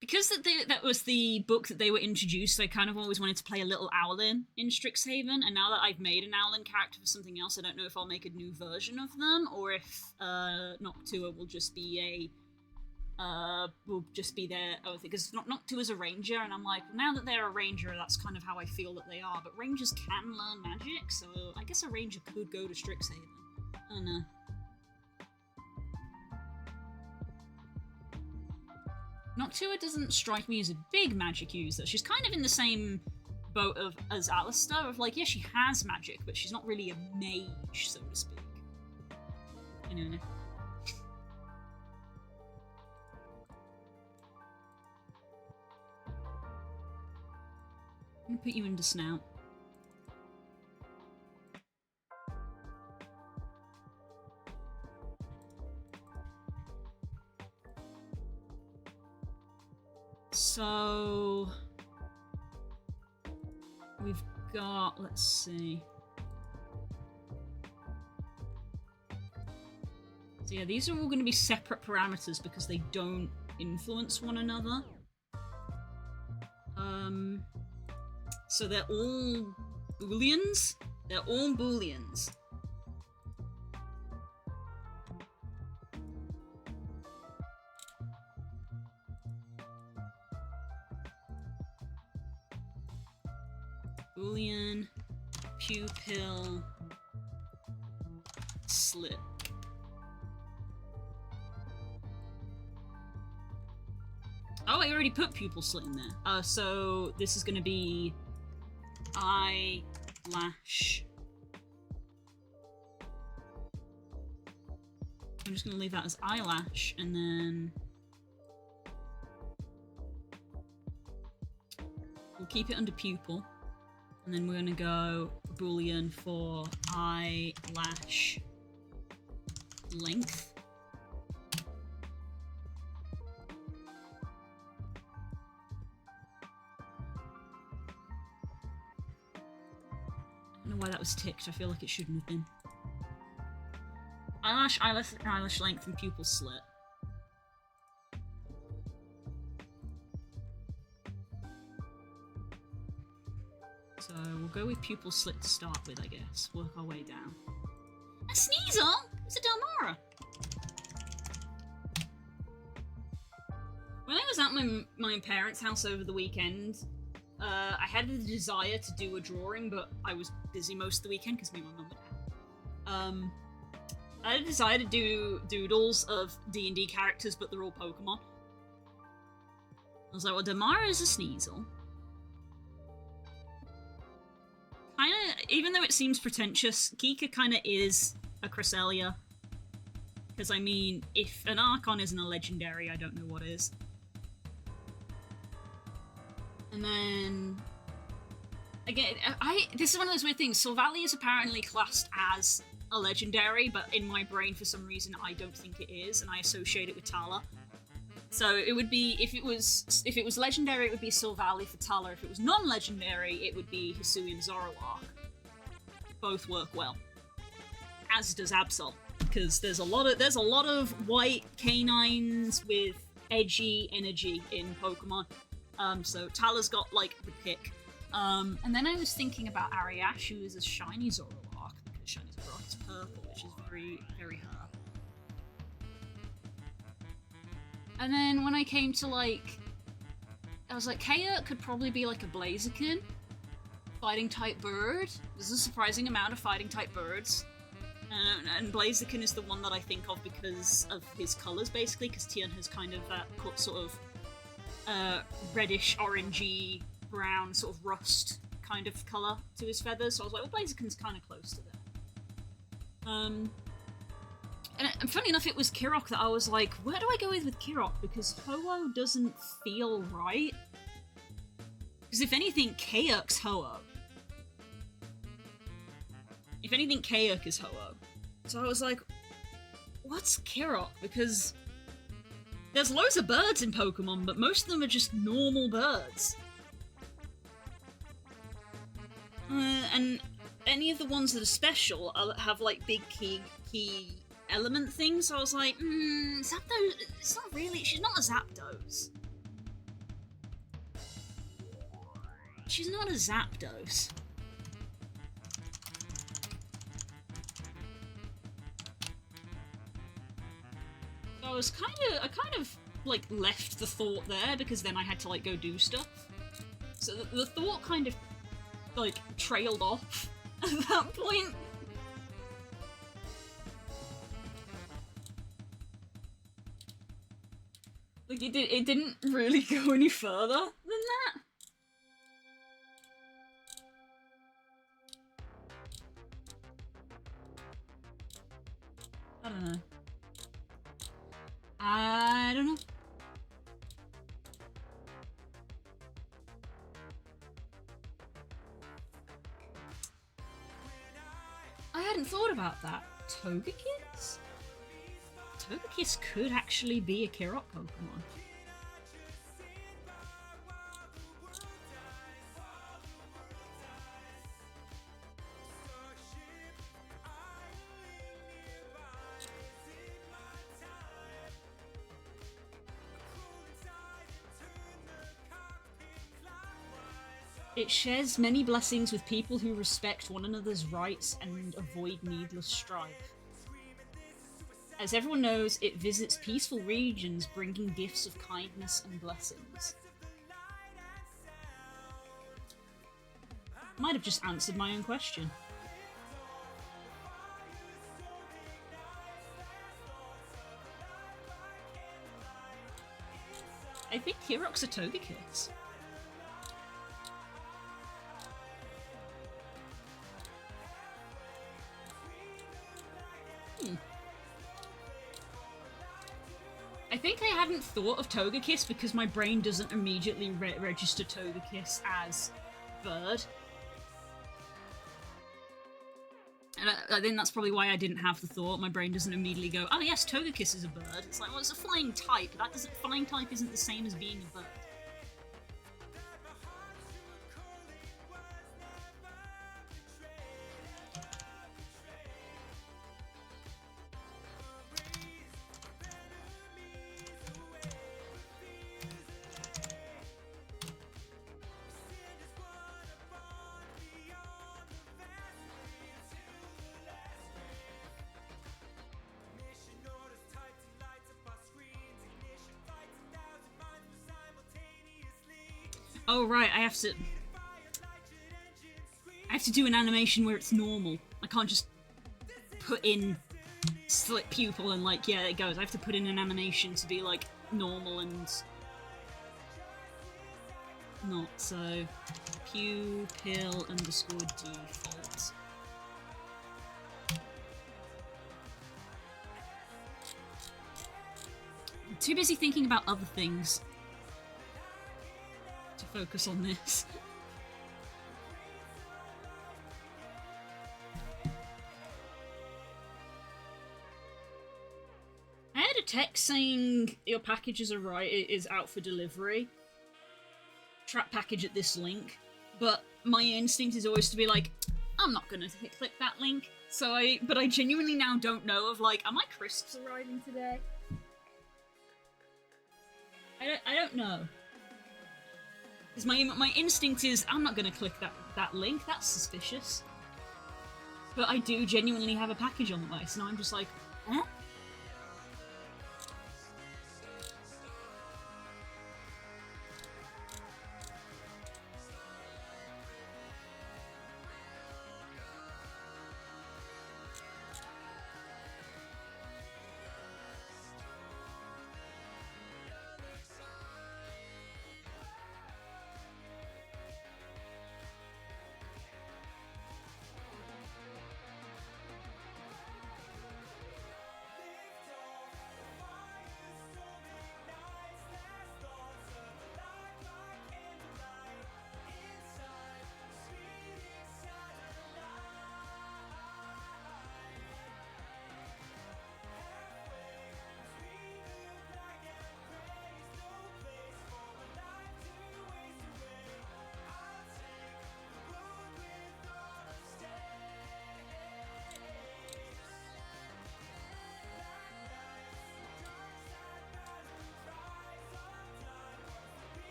Speaker 1: Because that was the book that they were introduced, I kind of always wanted to play a little Owlin in Strixhaven, and now that I've made an Owlin character for something else, I don't know if I'll make a new version of them, or if Noctua will just be their own thing, because Noctua's a ranger, and I'm like, now that they're a ranger, that's kind of how I feel that they are, but rangers can learn magic, so I guess a ranger could go to Strixhaven. I don't know. Noctua doesn't strike me as a big magic user. She's kind of in the same boat as Alistair, of like, yeah, she has magic, but she's not really a mage, so to speak. Anyway. I'm gonna put you into snout. So we've got, let's see. So yeah, these are all going to be separate parameters because they don't influence one another. So they're all booleans. They're all booleans. Boolean, pupil, slit. Oh, I already put pupil slit in there. So this is going to be eyelash. I'm just going to leave that as eyelash, and then we'll keep it under pupil. And then we're going to go boolean for eyelash length. I don't know why that was ticked. I feel like it shouldn't have been. Eyelash length, and pupil slit. So we'll go with pupil slit to start with, I guess. Work our way down. A Sneasel? It's a Delmara. When I was at my parents' house over the weekend, I had the desire to do a drawing, but I was busy most of the weekend because me and my mum were out. I had a desire to do doodles of D&D characters, but they're all Pokemon. I was like, well, Damara is a Sneasel. Even though it seems pretentious, Kika kinda is a Cresselia. Because, I mean, if an Archon isn't a legendary, I don't know what is. And then... Again, this is one of those weird things. Sylvalia is apparently classed as a legendary, but in my brain, for some reason, I don't think it is, and I associate it with Tala. So it would be, if it was legendary, it would be Sylvalia for Tala. If it was non-legendary, it would be Hisui and Zoroark. Both work well. As does Absol, because there's a lot of white canines with edgy energy in Pokemon. So Tala's got like the pick. And then I was thinking about Ariash, who is a shiny Zoroark, because shiny Zoroark is purple, which is very, very her. And then when I came to, like, I was like, Kaya could probably be like a Blaziken, fighting type bird. There's a surprising amount of fighting type birds. And Blaziken is the one that I think of because of his colours, basically, because Tian has kind of that sort of reddish, orangey, brown, sort of rust kind of colour to his feathers. So I was like, well, Blaziken's kind of close to that. And funny enough, it was Kirok that I was like, where do I go with Kirok? Because Ho-Oh doesn't feel right. Because if anything, Kayuk's Ho-Oh. If anything, Kayuk is Ho-Oh. So I was like, what's Kirok? Because there's loads of birds in Pokemon, but most of them are just normal birds. And any of the ones that are special have like big key element things, so I was like, Zapdos, it's not really, she's not a Zapdos. She's not a Zapdos. So I kind of like left the thought there, because then I had to like go do stuff. So the thought kind of like trailed off at that point. Like, it didn't really go any further than that. I don't know. I don't know. I hadn't thought about that. Togekiss? Togekiss could actually be a Kirok Pokemon. It shares many blessings with people who respect one another's rights and avoid needless strife. As everyone knows, it visits peaceful regions, bringing gifts of kindness and blessings. Might have just answered my own question. I think Kirok's a Togekiss. I think I hadn't thought of Togekiss because my brain doesn't immediately register Togekiss as bird. And I think that's probably why I didn't have the thought. My brain doesn't immediately go, oh yes, Togekiss is a bird. It's like, well, it's a flying type. Flying type isn't the same as being a bird. Oh right, I have to do an animation where it's normal. I can't just put in slit pupil and like, yeah, it goes. I have to put in an animation to be like normal and not so. Pupil underscore default. I'm too busy thinking about other things to focus on this. I had a text saying your package is out for delivery. Trap package at this link, but my instinct is always to be like, I'm not gonna click that link. But I genuinely now don't know of like, are my crisps arriving today? I don't know. Because my instinct is, I'm not gonna click that link, that's suspicious. But I do genuinely have a package on the way, so now I'm just like, eh?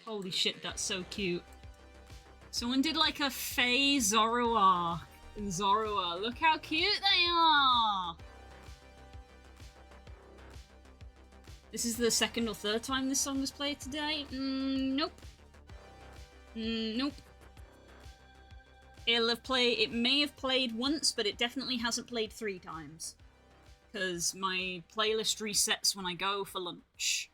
Speaker 1: Holy shit, that's so cute. Someone did like a Faye Zoroark in Zoroark. Look how cute they are! This is the second or third time this song was played today? Nope. Nope. It may have played once, but it definitely hasn't played 3 times. Because my playlist resets when I go for lunch.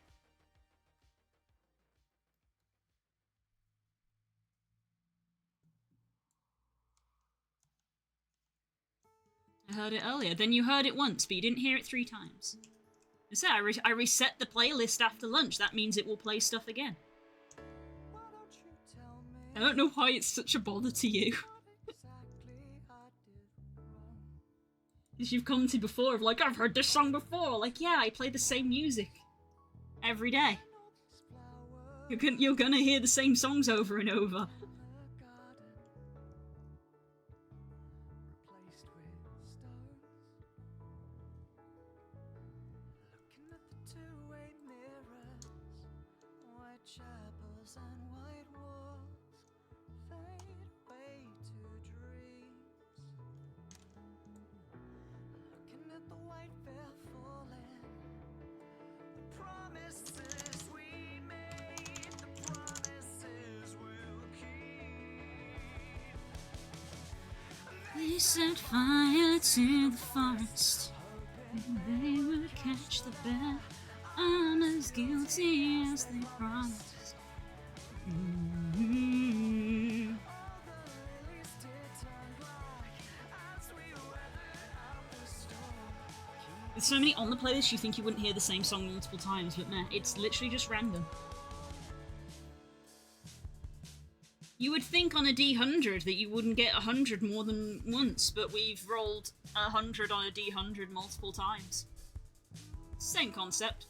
Speaker 1: I heard it earlier. Then you heard it once, but you didn't hear it 3 times. I said I reset the playlist after lunch. That means it will play stuff again. I don't know why it's such a bother to you. Because you've commented before of like, I've heard this song before. Like, yeah, I play the same music every day. You're gonna hear the same songs over and over. They set fire to the forest, and they would catch the bear. I'm as guilty as they promised. There's so many on the playlist you think you wouldn't hear the same song multiple times, but nah, it's literally just random. You would think on a D100 that you wouldn't get 100 more than once, but we've rolled 100 on a D100 multiple times. Same concept.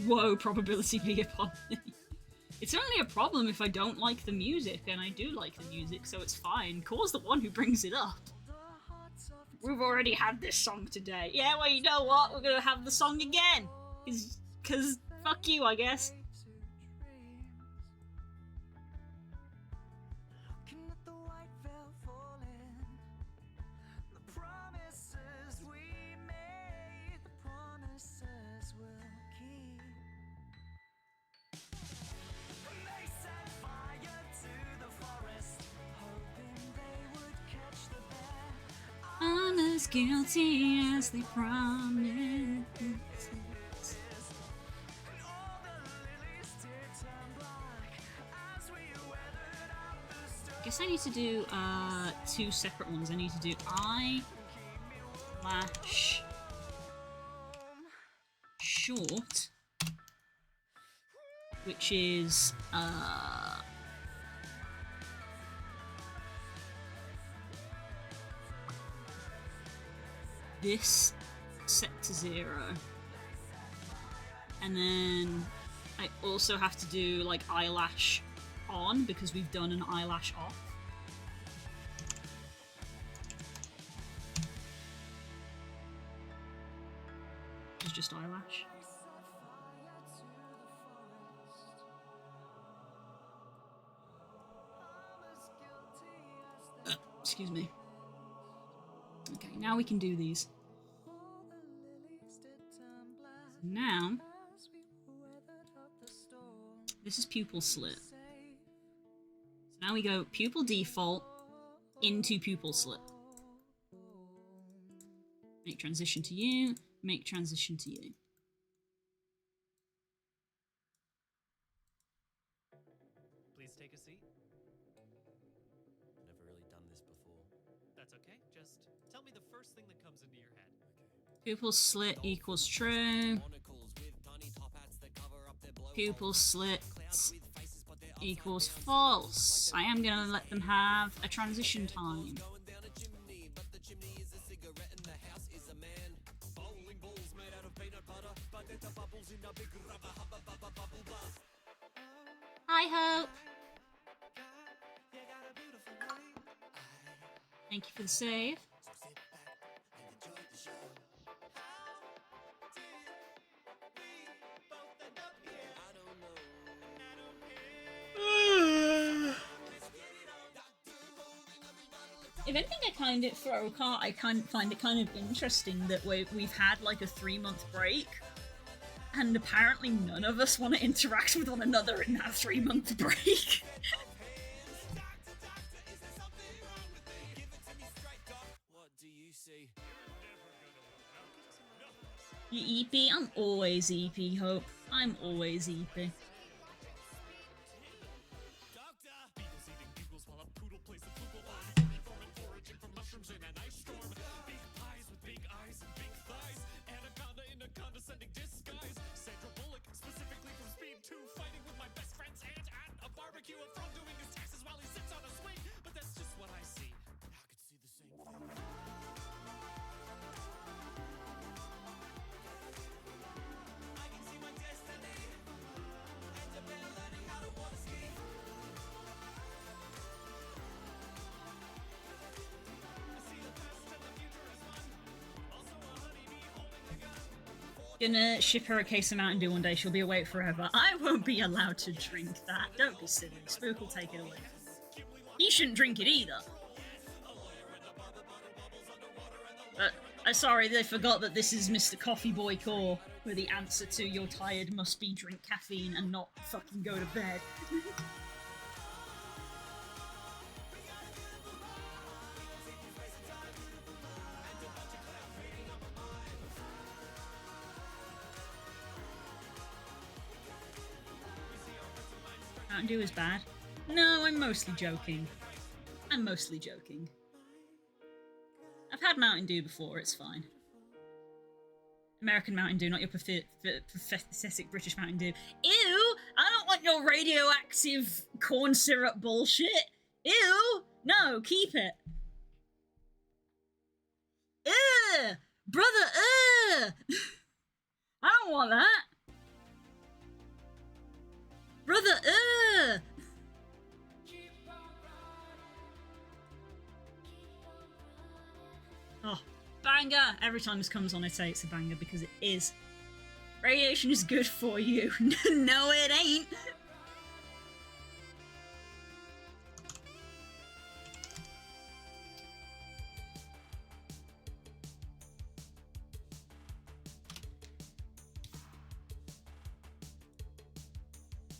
Speaker 1: Whoa, probability be upon me. It's only a problem if I don't like the music, and I do like the music, so it's fine. Core's the one who brings it up. We've already had this song today. Yeah, well, you know what? We're gonna have the song again. Cause fuck you, I guess. I'm as guilty as they promised. I guess I need to do two separate ones. I need to do I/short, which is this set to 0, and then I also have to do like eyelash on because we've done an eyelash off. It's just eyelash. Excuse me. Okay, now we can do these. Now, this is pupil slit. So now we go pupil default into pupil slit. Make transition to you, make transition to you.
Speaker 3: Please take a seat.
Speaker 4: Never really done this before.
Speaker 3: That's okay. Just tell me the first thing that comes into your head.
Speaker 1: Pupil slit equals true. Pupil slit equals false. I am gonna let them have a transition time. Hi, Hope. Thank you for the save. If anything, I find it find it kind of interesting that we've had like a 3-month break, and apparently none of us want to interact with one another in that 3-month break. You EP? I'm always EP, Hope. I'm always EP.
Speaker 3: Beagles eating bugles while a poodle plays the flugel. From mushrooms in
Speaker 1: Gonna ship her a case of Mountain Dew one day. She'll be awake forever. I won't be allowed to drink that. Don't be silly. Spook will take it away. He shouldn't drink it either. But sorry, they forgot that this is Mr. Coffee Boy Core, where the answer to "you're tired" must be drink caffeine and not fucking go to bed. Mountain Dew is bad. No, I'm mostly joking. I'm mostly joking. I've had Mountain Dew before, it's fine. American Mountain Dew, not your pathetic British Mountain Dew. Ew! I don't want your radioactive corn syrup bullshit! Ew! No, keep it! Ugh! Brother, ugh! I don't want that! Brother, ugh! Oh, banger! Every time this comes on, I say it's a banger because it is. Radiation is good for you. No, it ain't!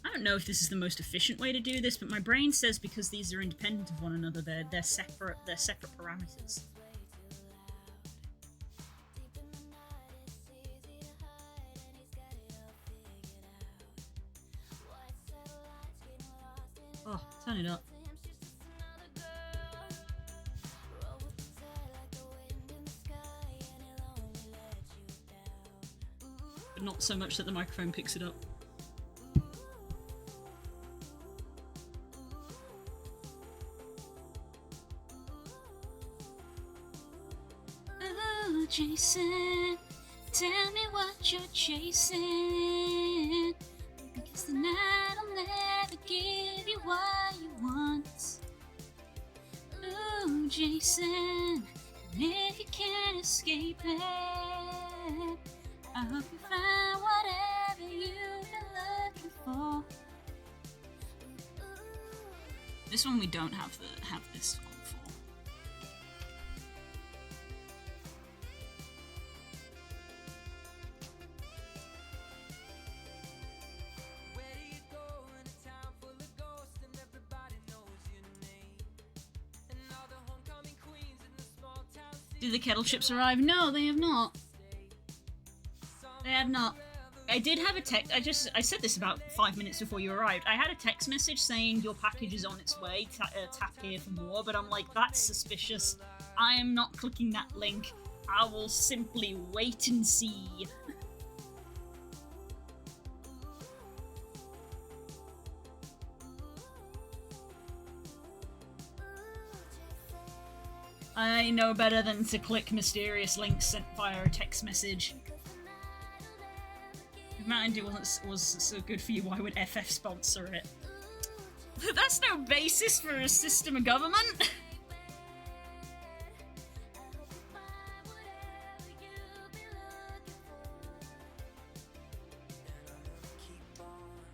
Speaker 1: I don't know if this is the most efficient way to do this, but my brain says because these are independent of one another, they're separate parameters. Oh, turn it up. But not so much that the microphone picks it up. Oh, Jason, tell me what you're chasing. Because tonight I'll never give you what you want. Ooh, Jason, and if you can't escape it, I hope you find whatever you've been looking for. This one we don't have this one for. Did the kettle chips arrive? No, they have not. They have not. I did have a text. I said this about 5 minutes before you arrived. I had a text message saying your package is on its way. Tap here for more. But I'm like, that's suspicious. I am not clicking that link. I will simply wait and see. I know better than to click mysterious links sent via a text message. If Mountain Dew was so good for you, why would FF sponsor it? That's no basis for a system of government!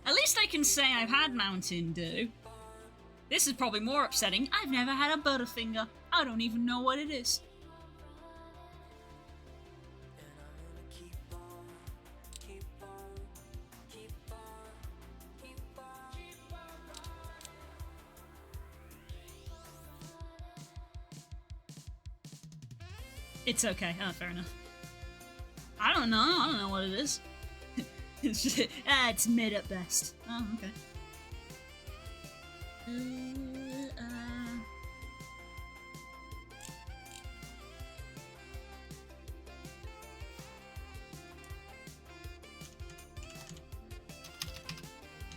Speaker 1: At least I can say I've had Mountain Dew. This is probably more upsetting. I've never had a Butterfinger. I don't even know what it is. It's okay. Oh, fair enough. I don't know what it is. It's just, it's mid at best. Oh, okay.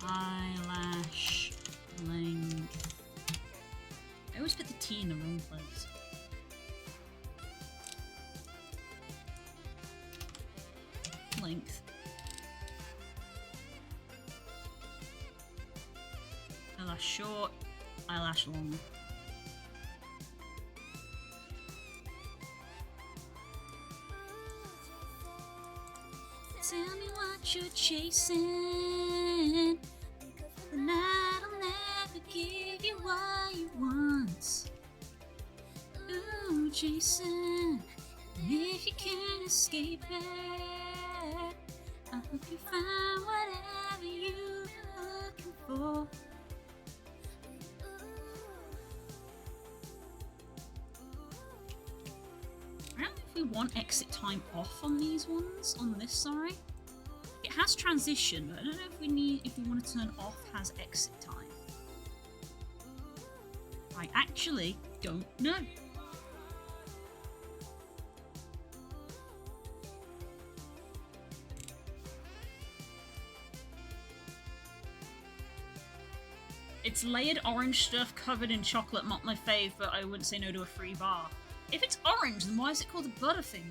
Speaker 1: Eyelash length. I always put the T in the wrong place. Length. Eyelash short, eyelash long. Tell me what you're chasing, and I'll never give you what you want. Ooh, Jason, if you can't escape it, I hope you find whatever you're looking for. I don't know if we want exit time off on these ones, on this, sorry. It has transition, but I don't know if we want to turn off has exit time. I actually don't know. It's layered orange stuff covered in chocolate, not my fave, but I wouldn't say no to a free bar. If it's orange, then why is it called a Butterfinger?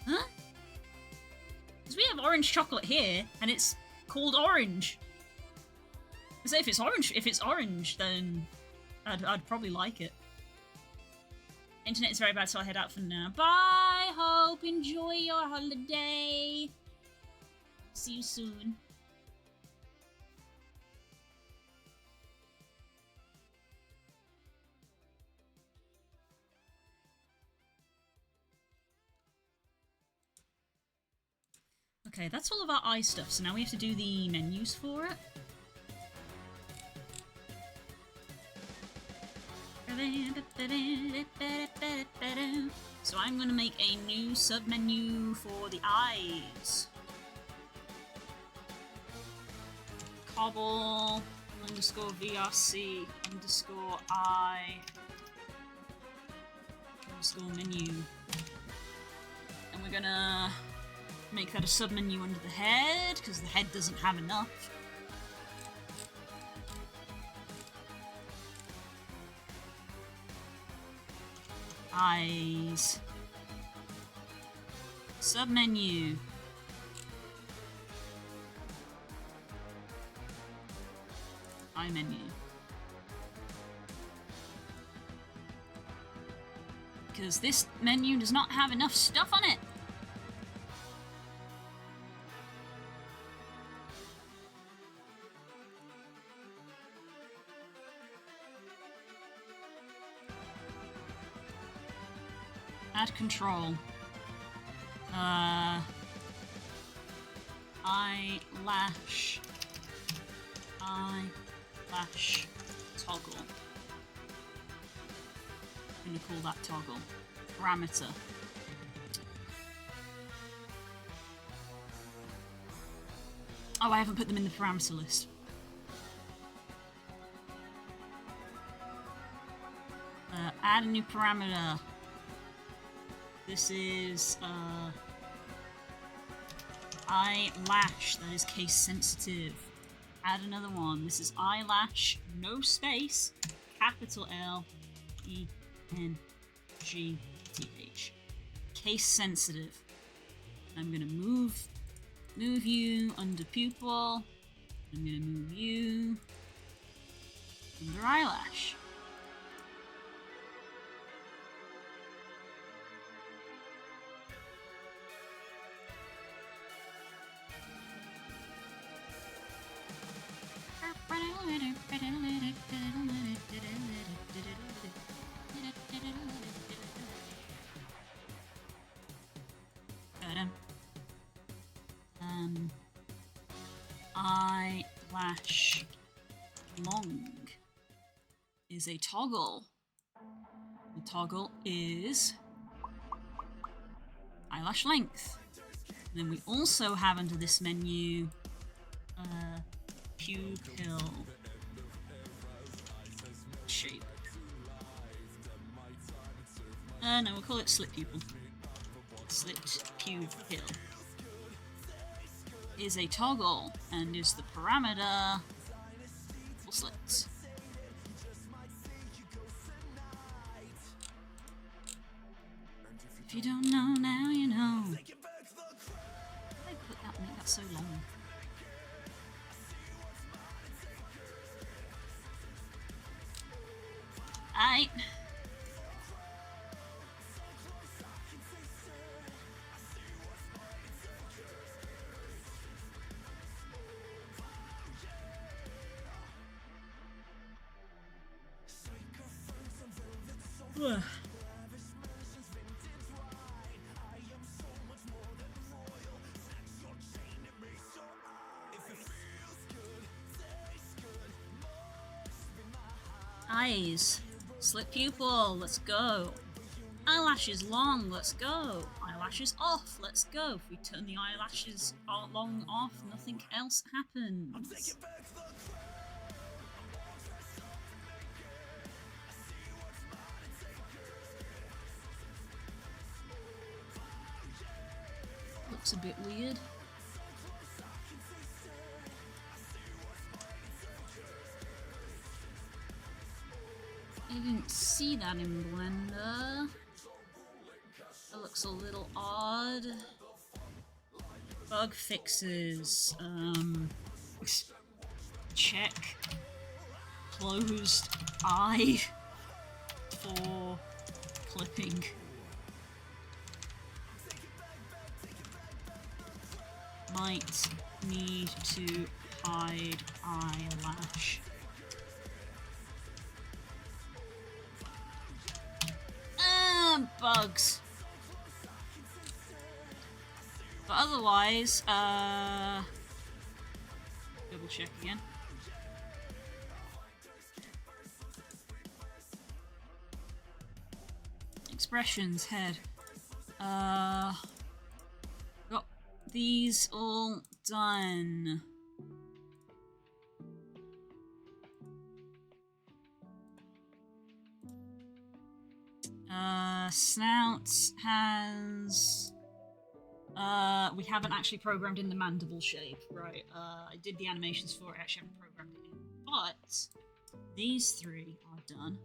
Speaker 1: Huh? Because we have orange chocolate here, and it's called orange. So if it's orange, then I'd probably like it. Internet is very bad, so I'll head out for now. Bye, Hope. Enjoy your holiday. See you soon. Okay, that's all of our eye stuff, so now we have to do the menus for it. So I'm going to make a new sub-menu for the eyes. Kobble _ VRC _ eye _ menu. And we're gonna make that a sub-menu under the head, because the head doesn't have enough. Eyes. Sub-menu. Eye menu. Because this menu does not have enough stuff on it. Add control. Eyelash toggle. I'm gonna call that toggle. Parameter. Oh, I haven't put them in the parameter list. Add a new parameter. This is eyelash, that is case sensitive. Add another one. This is eyelash, no space, capital L-E-N-G-T-H. Case sensitive. I'm gonna move you under pupil. I'm gonna move you under eyelash. Eyelash long is a toggle. The toggle is eyelash length. And then we also have under this menu pupil shape. No, we'll call it slit pupil. Slit pupil is a toggle and is the parameter for slits. If you don't know now, you know. Why did I put that, make that so long? Aight. Ugh. Eyes. Slit pupil, let's go. Eyelashes long, let's go. Eyelashes off, let's go. If we turn the eyelashes long off, nothing else happens. Looks a bit weird. I didn't see that in Blender. That looks a little odd. Bug fixes. Check. Closed eye for clipping. Might need to hide eyelash. Bugs. But otherwise, double check again. Expressions, head. Got these all done. Snout has... we haven't actually programmed in the mandible shape, right? I did the animations for it, I actually haven't programmed it in. But these three are done.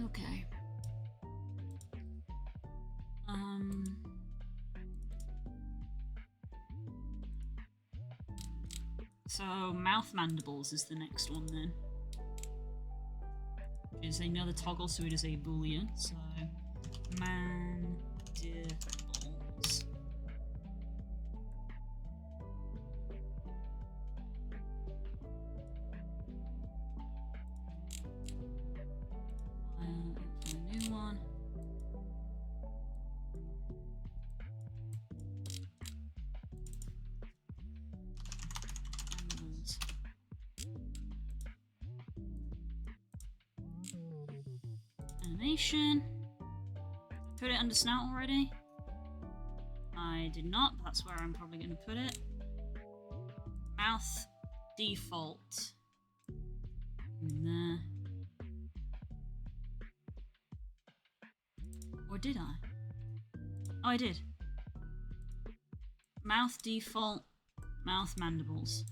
Speaker 1: Okay. So mouth mandibles is the next one then. Which is another toggle, so it is a boolean. So mandibles. A new one. Animation. Put it under snout already? I did not, but that's where I'm probably going to put it. Mouth default. In there. Or did I? Oh, I did. Mouth default, mouth mandibles.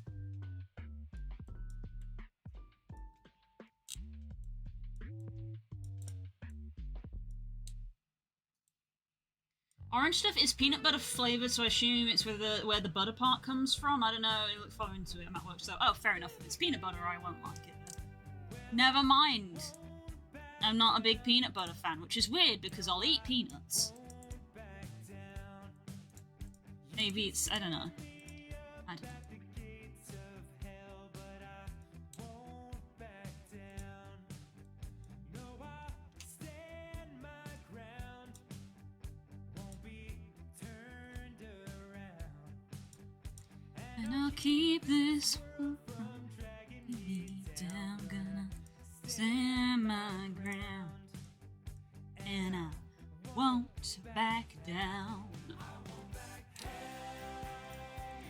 Speaker 1: Orange stuff is peanut butter flavored, so I assume it's where the butter part comes from. I don't know. Look far into it. I'm at work, so oh, fair enough. If it's peanut butter, I won't like it. Never mind. I'm not a big peanut butter fan, which is weird because I'll eat peanuts. Maybe it's I don't know. I don't know. And I'll keep this from me down, gonna stand my ground. And I won't back down.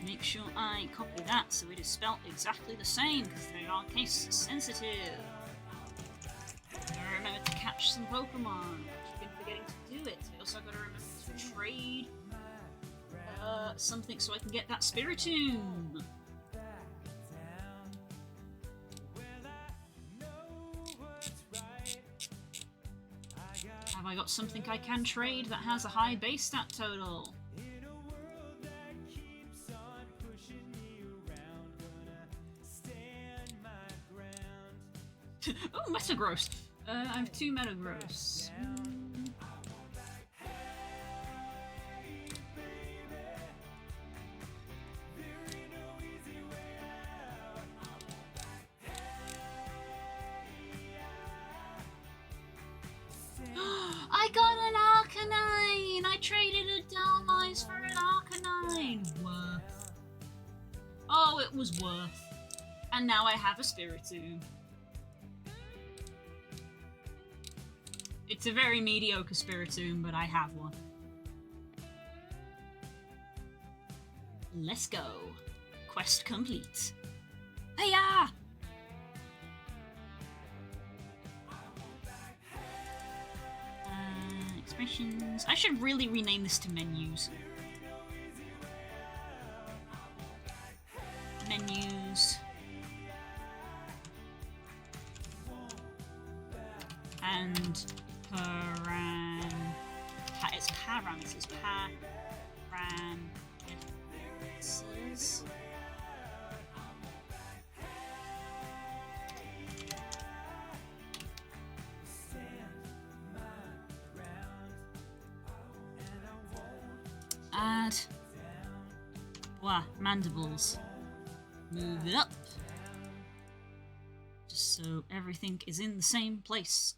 Speaker 1: Make sure I copy that so it is spelt exactly the same, because they are case sensitive. I remember to catch some Pokemon. I've been forgetting to do it. I also gotta remember to trade something so I can get that Spiritomb. Have I got something I can trade that has a high base stat total? Oh, Metagross! I have 2 Metagross. I got an Arcanine! I traded a Dalmais for an Arcanine! Worth. Oh, it was worth. And now I have a Spiritomb. It's a very mediocre Spiritomb, but I have one. Let's go. Quest complete. Hey-ya! Expressions. I should really rename this to menus. Menus. And it's parameters. Parameters. Add. Mandibles. Move it up. Just so everything is in the same place.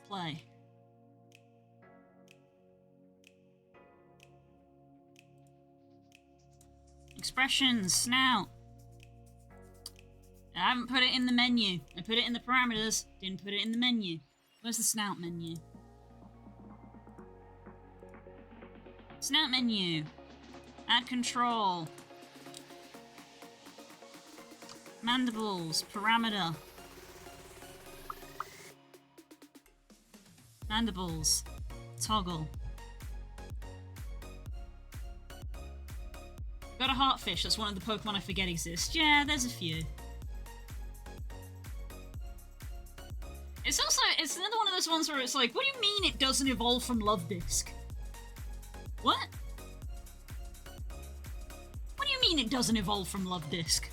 Speaker 1: Play. Expressions, snout. I haven't put it in the menu. I put it in the parameters, didn't put it in the menu. Where's the snout menu? Snout menu. Add control. Mandibles, parameter. Mandibles, toggle. Got a Heartfish, that's one of the Pokemon I forget exist. Yeah, there's a few. It's another one of those ones where it's like, what do you mean it doesn't evolve from Love Disc? What? What do you mean it doesn't evolve from Love Disc?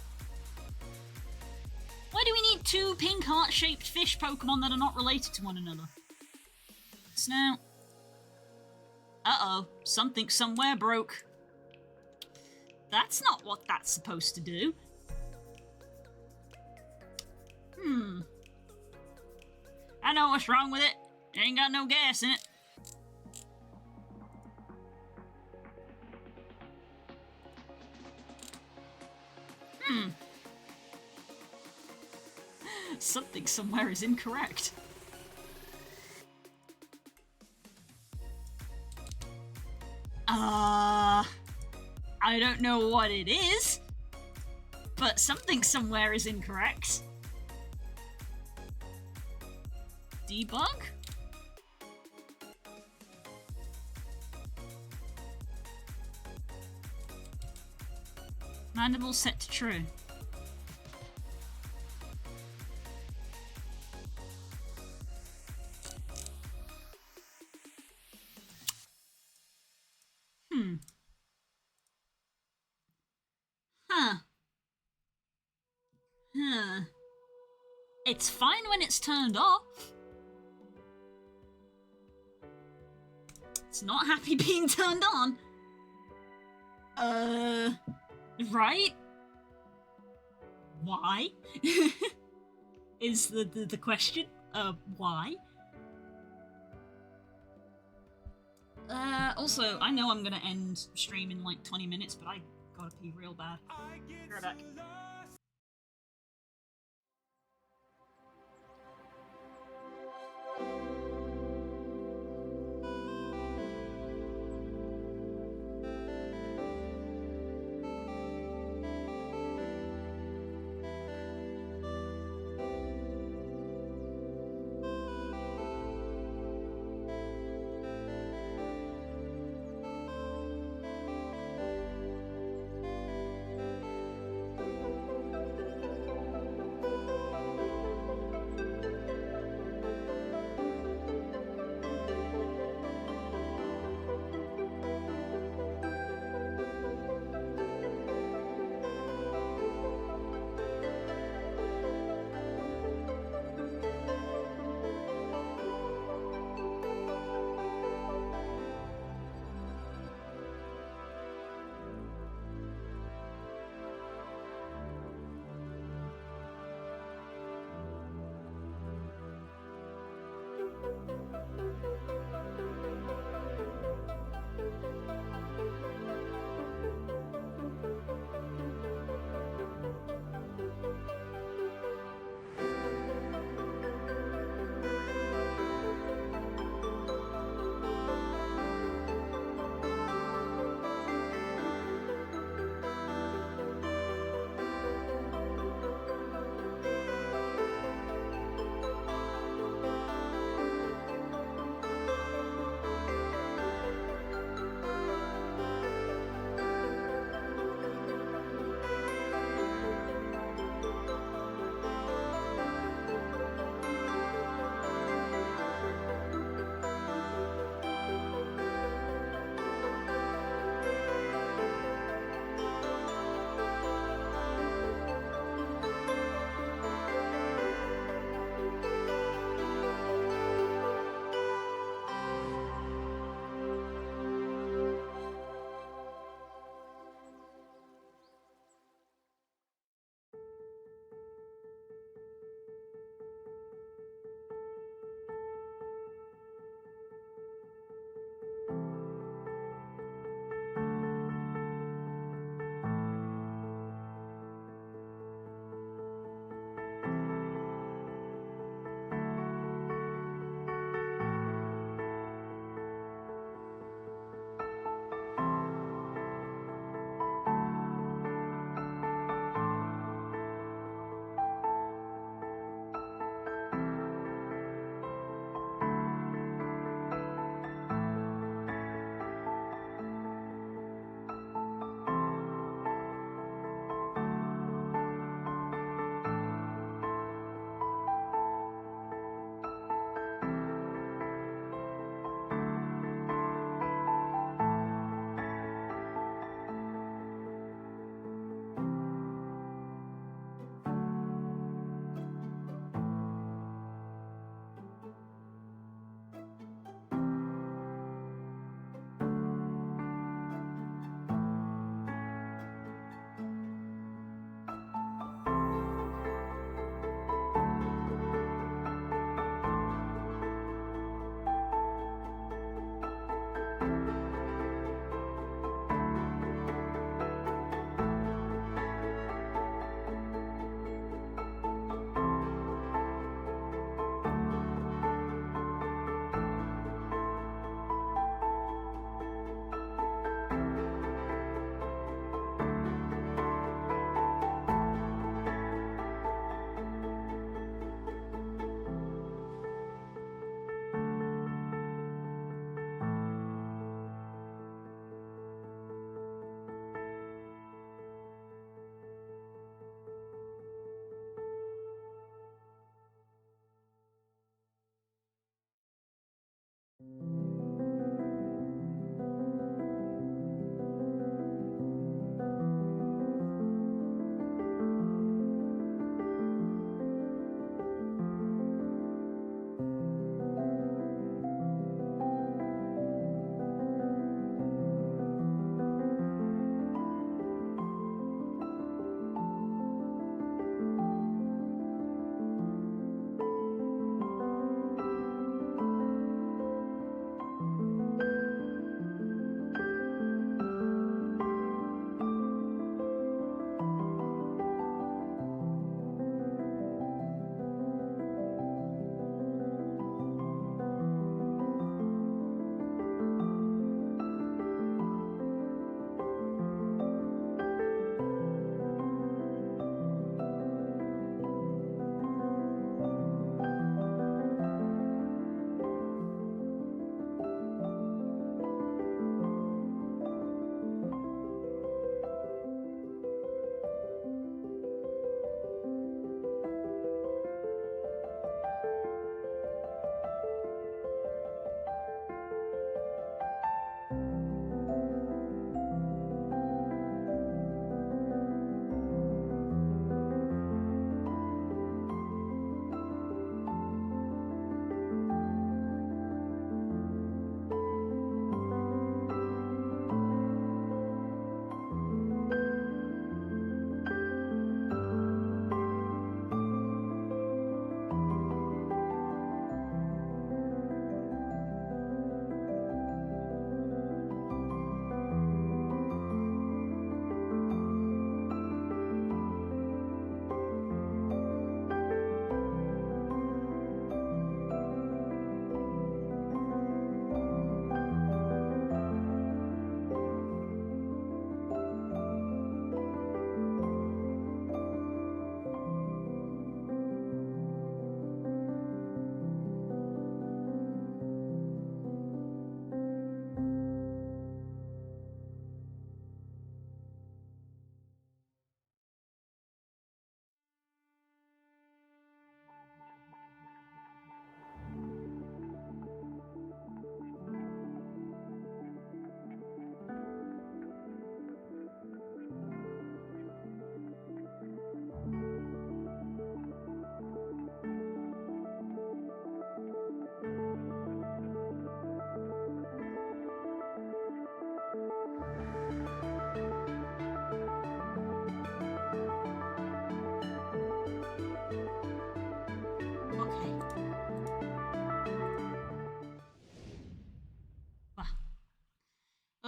Speaker 1: Why do we need 2 pink heart-shaped fish Pokemon that are not related to one another? Snout. Uh-oh, something somewhere broke. That's not what that's supposed to do. I know what's wrong with it. It ain't got no gas in it. Something somewhere is incorrect. I don't know what it is, but something somewhere is incorrect. Debug? Mandible set to true. It's fine when it's turned off. It's not happy being turned on. Right? Why? Is the question. Why? Also, I know I'm gonna end stream in like 20 minutes, but I gotta pee real bad. Be right back.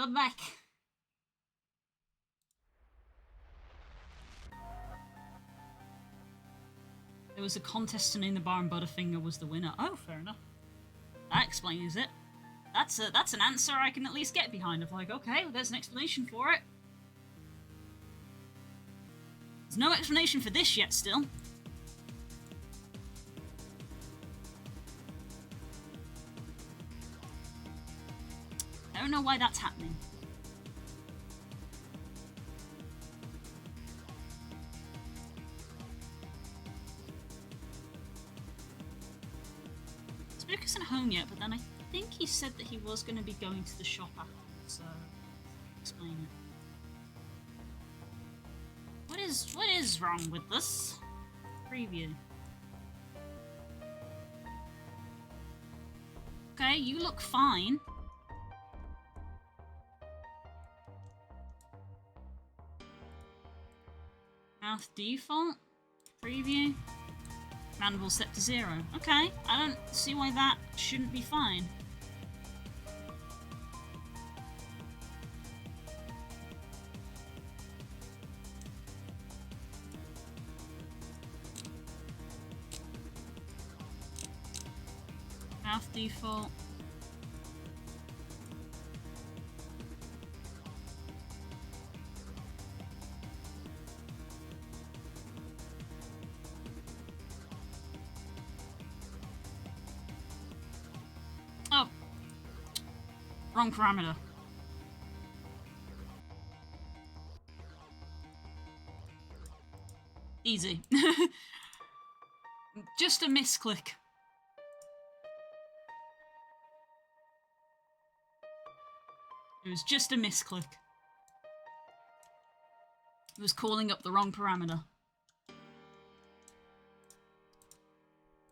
Speaker 1: we're back. There was a contest to name the bar and Butterfinger was the winner. Oh, fair enough. That explains it. That's an answer I can at least get behind. Of like, okay, well, there's an explanation for it. There's no explanation for this yet, still. I don't know why that's happening. Spook isn't home yet, but then I think he said that he was going to be going to the shop after, so explain it. What is wrong with this? Preview. Okay, you look fine. Mouth default. Preview. Mandible set to 0. Okay, I don't see why that shouldn't be fine. Mouth default. Oh. Wrong parameter. Easy. Just a misclick. It was just a misclick. It was calling up the wrong parameter.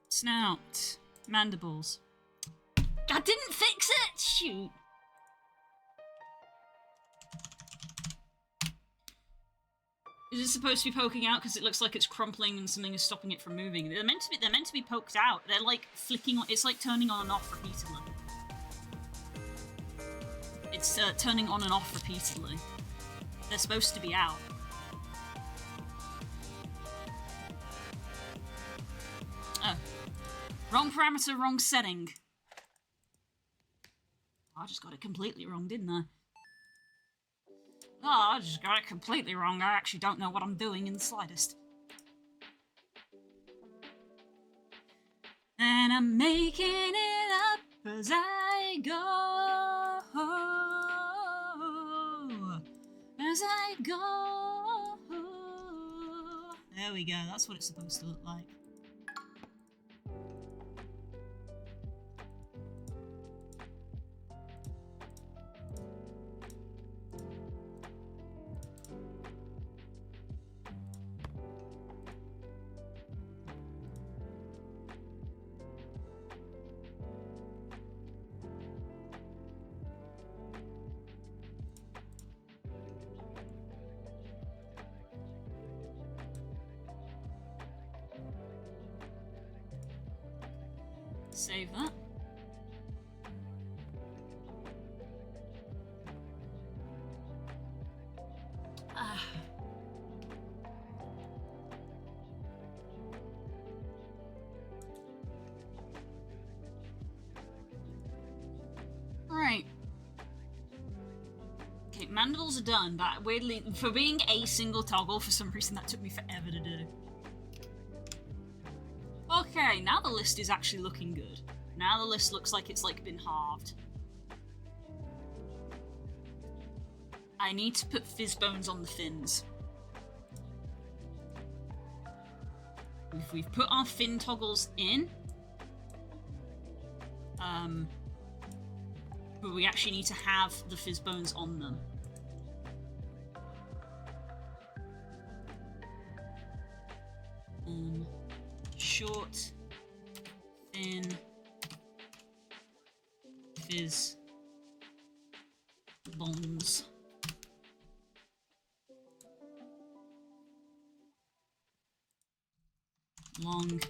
Speaker 1: Snout. Mandibles. I didn't fix it! Shoot! Is it supposed to be poking out because it looks like it's crumpling and something is stopping it from moving? They're meant to be poked out. They're like flicking on. It's like turning on and off repeatedly. It's turning on and off repeatedly. They're supposed to be out. Oh. Wrong parameter, wrong setting. I just got it completely wrong, didn't I? Oh, I just got it completely wrong. I actually don't know what I'm doing in the slightest. And I'm making it up as I go. As I go. There we go, that's what it's supposed to look like. Save that. Right. Okay, mandibles are done, but weirdly, for being a single toggle, for some reason that took me forever to do. Okay, now the list is actually looking good. Now the list looks like it's like been halved. I need to put fizz bones on the fins. If we've put our fin toggles in, but we actually need to have the fizz bones on them. Short, thin, fizz, bones. Long,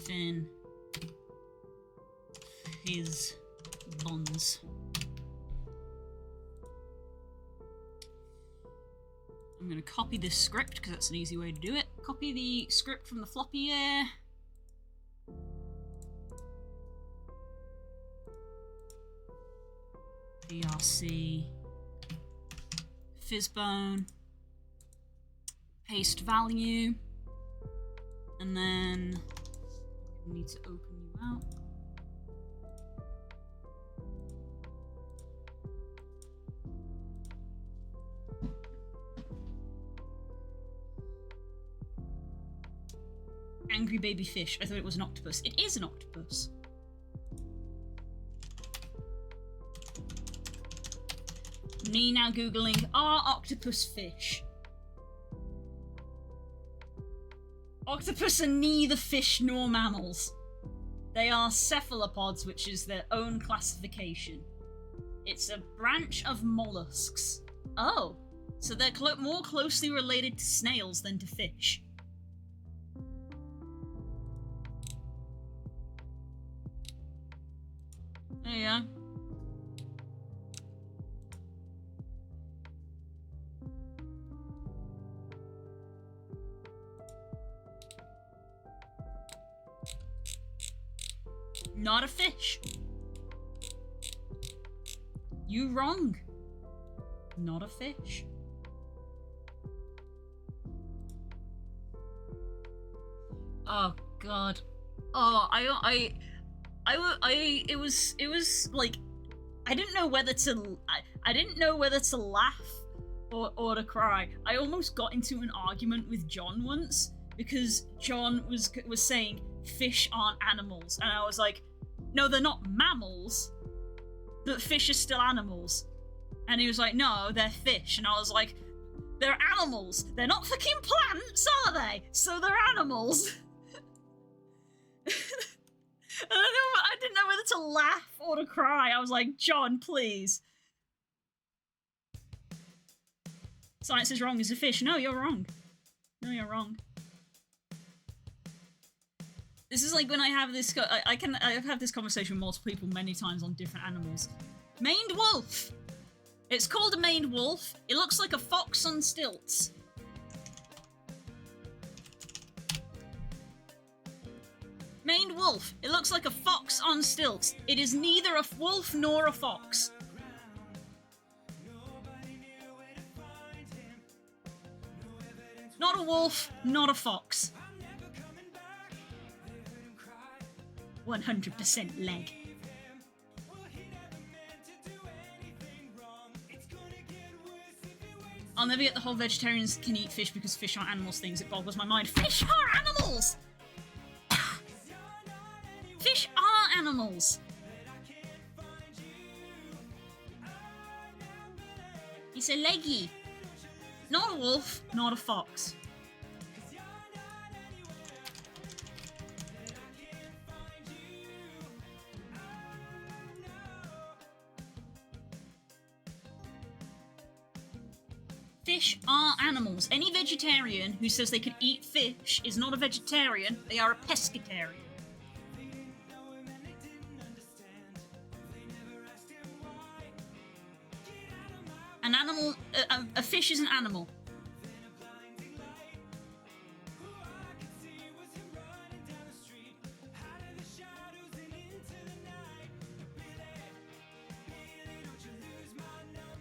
Speaker 1: thin, fizz, bonds. I'm going to copy this script because that's an easy way to do it. Copy the script from the floppy here. VRC. Fizzbone. Paste value. And then I need to open you out. Angry baby fish. I thought it was an octopus. It is an octopus. Me now googling, are octopus fish? Octopus are neither fish nor mammals. They are cephalopods, which is their own classification. It's a branch of mollusks. Oh, so they're more closely related to snails than to fish. There you go. Not a fish. You wrong. Not a fish. Oh God. Oh, it was like I didn't know whether to I didn't know whether to laugh or to cry. I almost got into an argument with John once because John was saying fish aren't animals, and I was like, no, they're not mammals, but fish are still animals. And he was like, no, they're fish. And I was like, they're animals. They're not fucking plants, are they? So they're animals. And I didn't know whether to laugh or to cry. I was like, John, please. Science is wrong as a fish. No, you're wrong. No, you're wrong. This is like when I have this. I've had this conversation with multiple people many times on different animals. Maned wolf. It's called a maned wolf. It looks like a fox on stilts. Maned wolf. It looks like a fox on stilts. It is neither a wolf nor a fox. Not a wolf, not a fox. 100% leg. I'll never get the whole vegetarians can eat fish because fish aren't animals things. It boggles my mind. Fish are animals! Fish are animals! It's a leggy. Not a wolf, not a fox. Fish are animals. Any vegetarian who says they can eat fish is not a vegetarian, they are a pescatarian. An animal, a fish is an animal.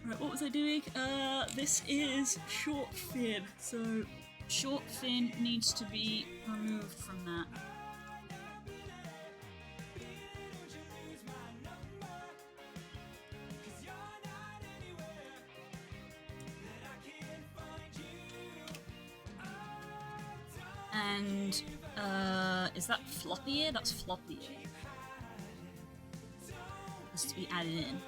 Speaker 1: Right, what was I doing? This is short fin, so short fin needs to be removed from that. And, is that floppy ear? That's floppy ear. Has to be added in.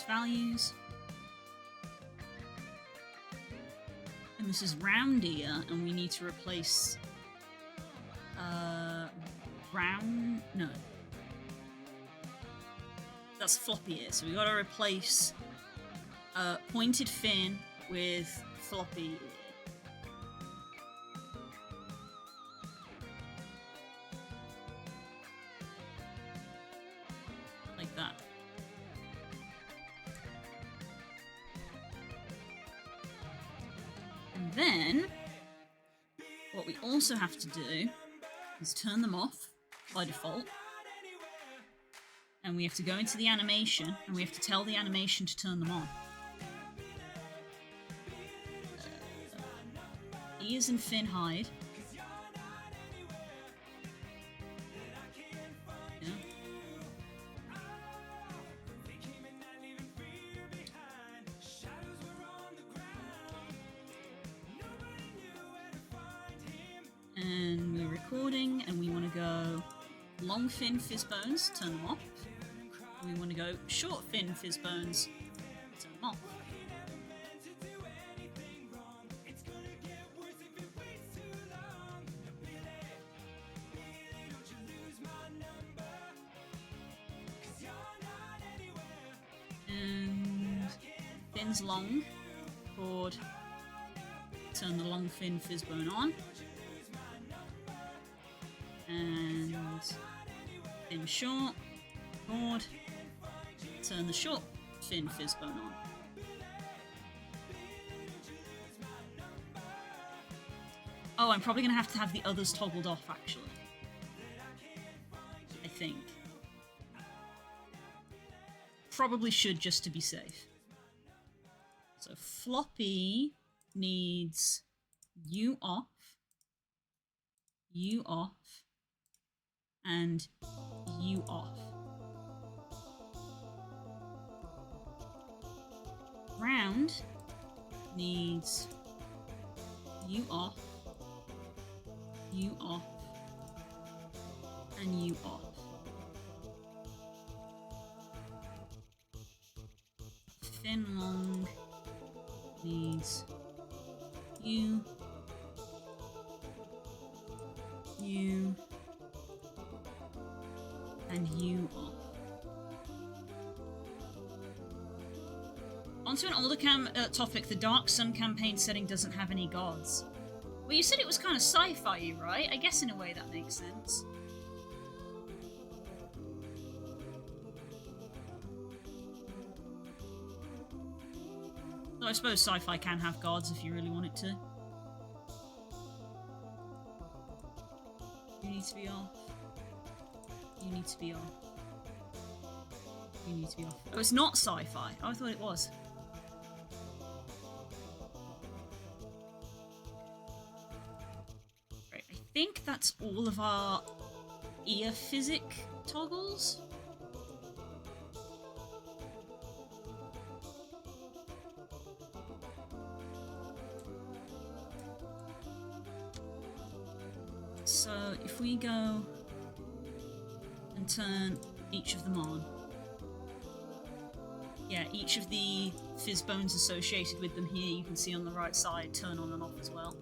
Speaker 1: Values. And this is round ear, and we need to replace round, no. That's floppy ear, so we gotta replace pointed fin with floppy ear. Like that. And then, what we also have to do is turn them off by default. And we have to go into the animation, and we have to tell the animation to turn them on. Ears and fin hide. Yeah. And we're recording, and we want to go long fin fizz bones, turn them off. We want to go short fin fizz bones, turn them off. And fins long, chord, turn the long fin fizz bone on. And fin short, chord, turn the short fin fizz bone on. Oh, I'm probably going to have the others toggled off, actually. I think. Probably should, just to be safe. So floppy needs U off, and U off. Round needs U off, and U off. Fin long needs U, and U off. Onto an older topic, the Dark Sun campaign setting doesn't have any gods. Well, you said it was kind of sci-fi, right? I guess in a way that makes sense. So I suppose sci-fi can have gods if you really want it to. You need to be off. You need to be off. You need to be off. Oh, it's not sci-fi. Oh, I thought it was. Right, I think that's all of our ear physic toggles. So if we go and turn each of them on, yeah, each of the fizz bones associated with them here, you can see on the right side, turn on and off as well.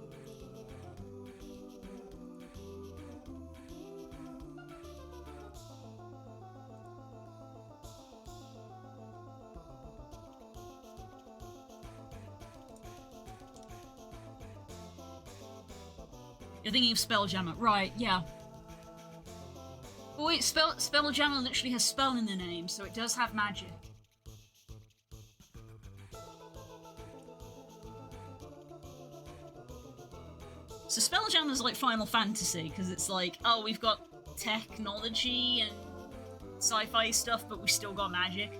Speaker 1: You're thinking of Spelljammer, right? Yeah. Oh wait, Spelljammer literally has spell in the name, so it does have magic. So Spelljammer's like Final Fantasy, because it's like, oh, we've got technology and sci-fi stuff, but we still got magic.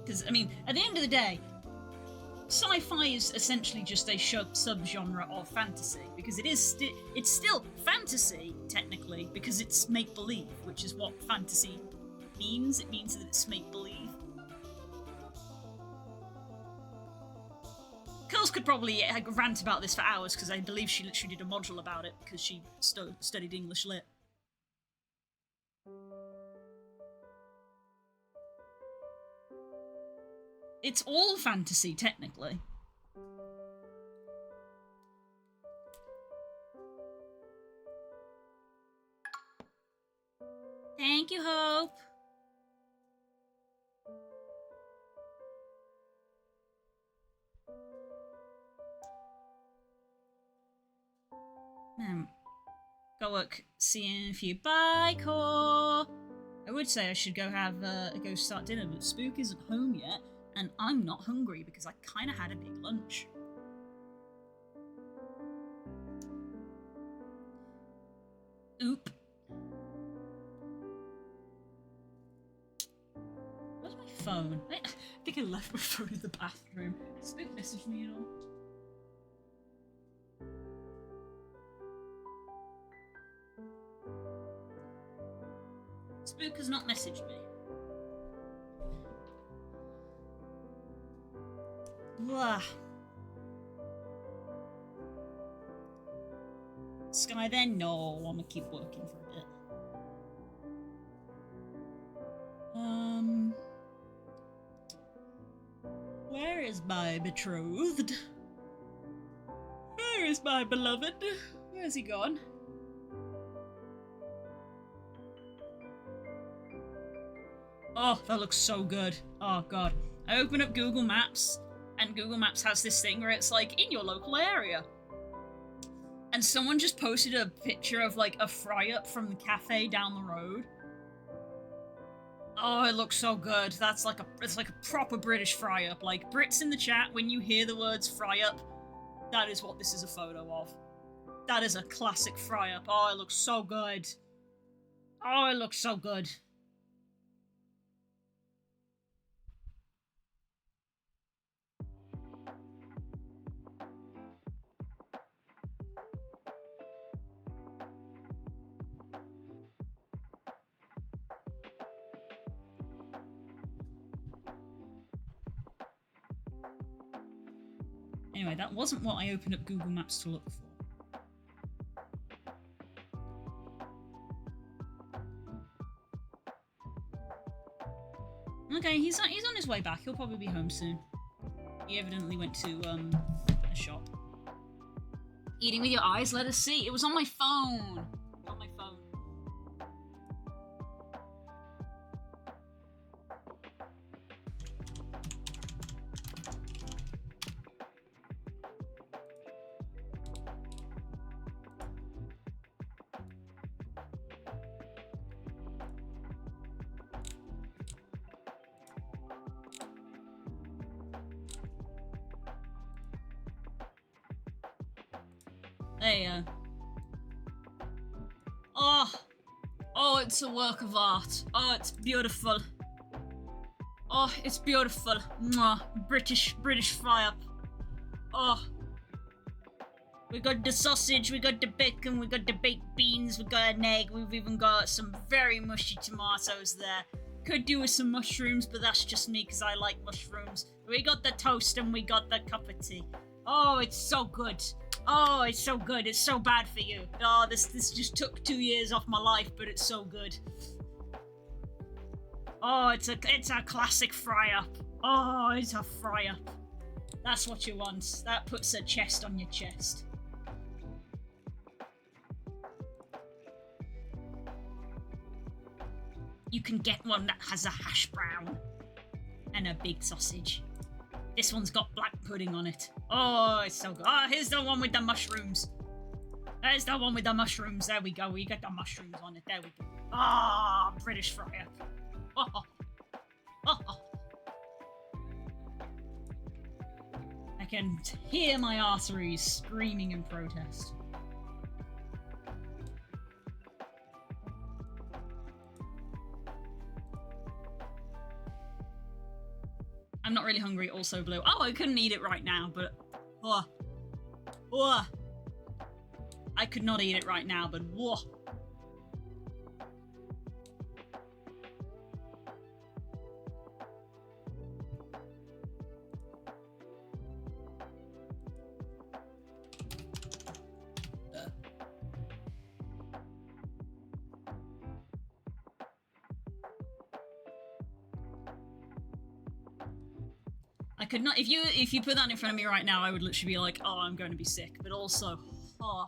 Speaker 1: Because, I mean, at the end of the day, sci-fi is essentially just a subgenre of fantasy, because it's still fantasy, technically, because it's make-believe, which is what fantasy means. It means that it's make-believe. Curls could probably rant about this for hours, because I believe she literally did a module about it, because she studied English Lit. It's all fantasy, technically. Thank you, Hope. Go look, see you in a few. Bye, Core. I would say I should go go start dinner, but Spook isn't home yet, and I'm not hungry because I kind of had a big lunch. Oop. Where's my phone? I think I left my phone in the bathroom. Spook messaged me at all. Spook has not messaged me. Blah. Sky then? No, I'm gonna keep working for a bit. Where is my betrothed? Where is my beloved? Where's he gone? Oh, that looks so good. Oh god. I open up Google Maps, and Google Maps has this thing where it's like, in your local area. And someone just posted a picture of like a fry-up from the cafe down the road. Oh, it looks so good. It's like a proper British fry-up. Like, Brits in the chat, when you hear the words fry-up, that is what this is a photo of. That is a classic fry-up. Oh, it looks so good. Oh, it looks so good. Anyway, that wasn't what I opened up Google Maps to look for. Okay, he's on his way back. He'll probably be home soon. He evidently went to a shop. Eating with your eyes? Let us see. It was on my phone. On my phone. There. Oh, it's a work of art. Oh, it's beautiful. Oh, it's beautiful. Mwah. British fry-up. Oh. We got the sausage, we got the bacon, we got the baked beans, we got an egg, we've even got some very mushy tomatoes there. Could do with some mushrooms, but that's just me because I like mushrooms. We got the toast and we got the cup of tea. Oh, it's so good. Oh, it's so good. It's so bad for you. Oh, this just took 2 years off my life, but it's so good. Oh, it's a classic fry-up. Oh, it's a fry-up. That's what you want. That puts a chest on your chest. You can get one that has a hash brown and a big sausage. This one's got black pudding on it. Oh, it's so good. Oh, here's the one with the mushrooms. There's the one with the mushrooms. There we go. We got the mushrooms on it. There we go. Ah, British fry-up. Oh. I can hear my arteries screaming in protest. I'm not really hungry, also blue. Oh, I couldn't eat it right now, but... I could not eat it right now, but whoa. I could not, if you put that in front of me right now, I would literally be like, oh, I'm going to be sick. But also, oh.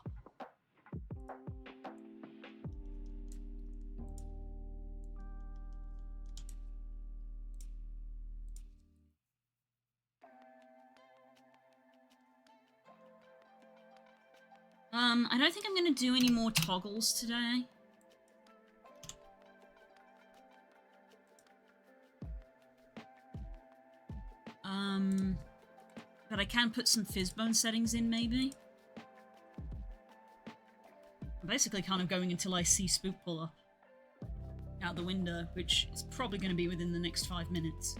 Speaker 1: I don't think I'm gonna do any more toggles today. But I can put some fizzbone settings in, maybe. I'm basically kind of going until I see Spook pull up out the window, which is probably going to be within the next 5 minutes.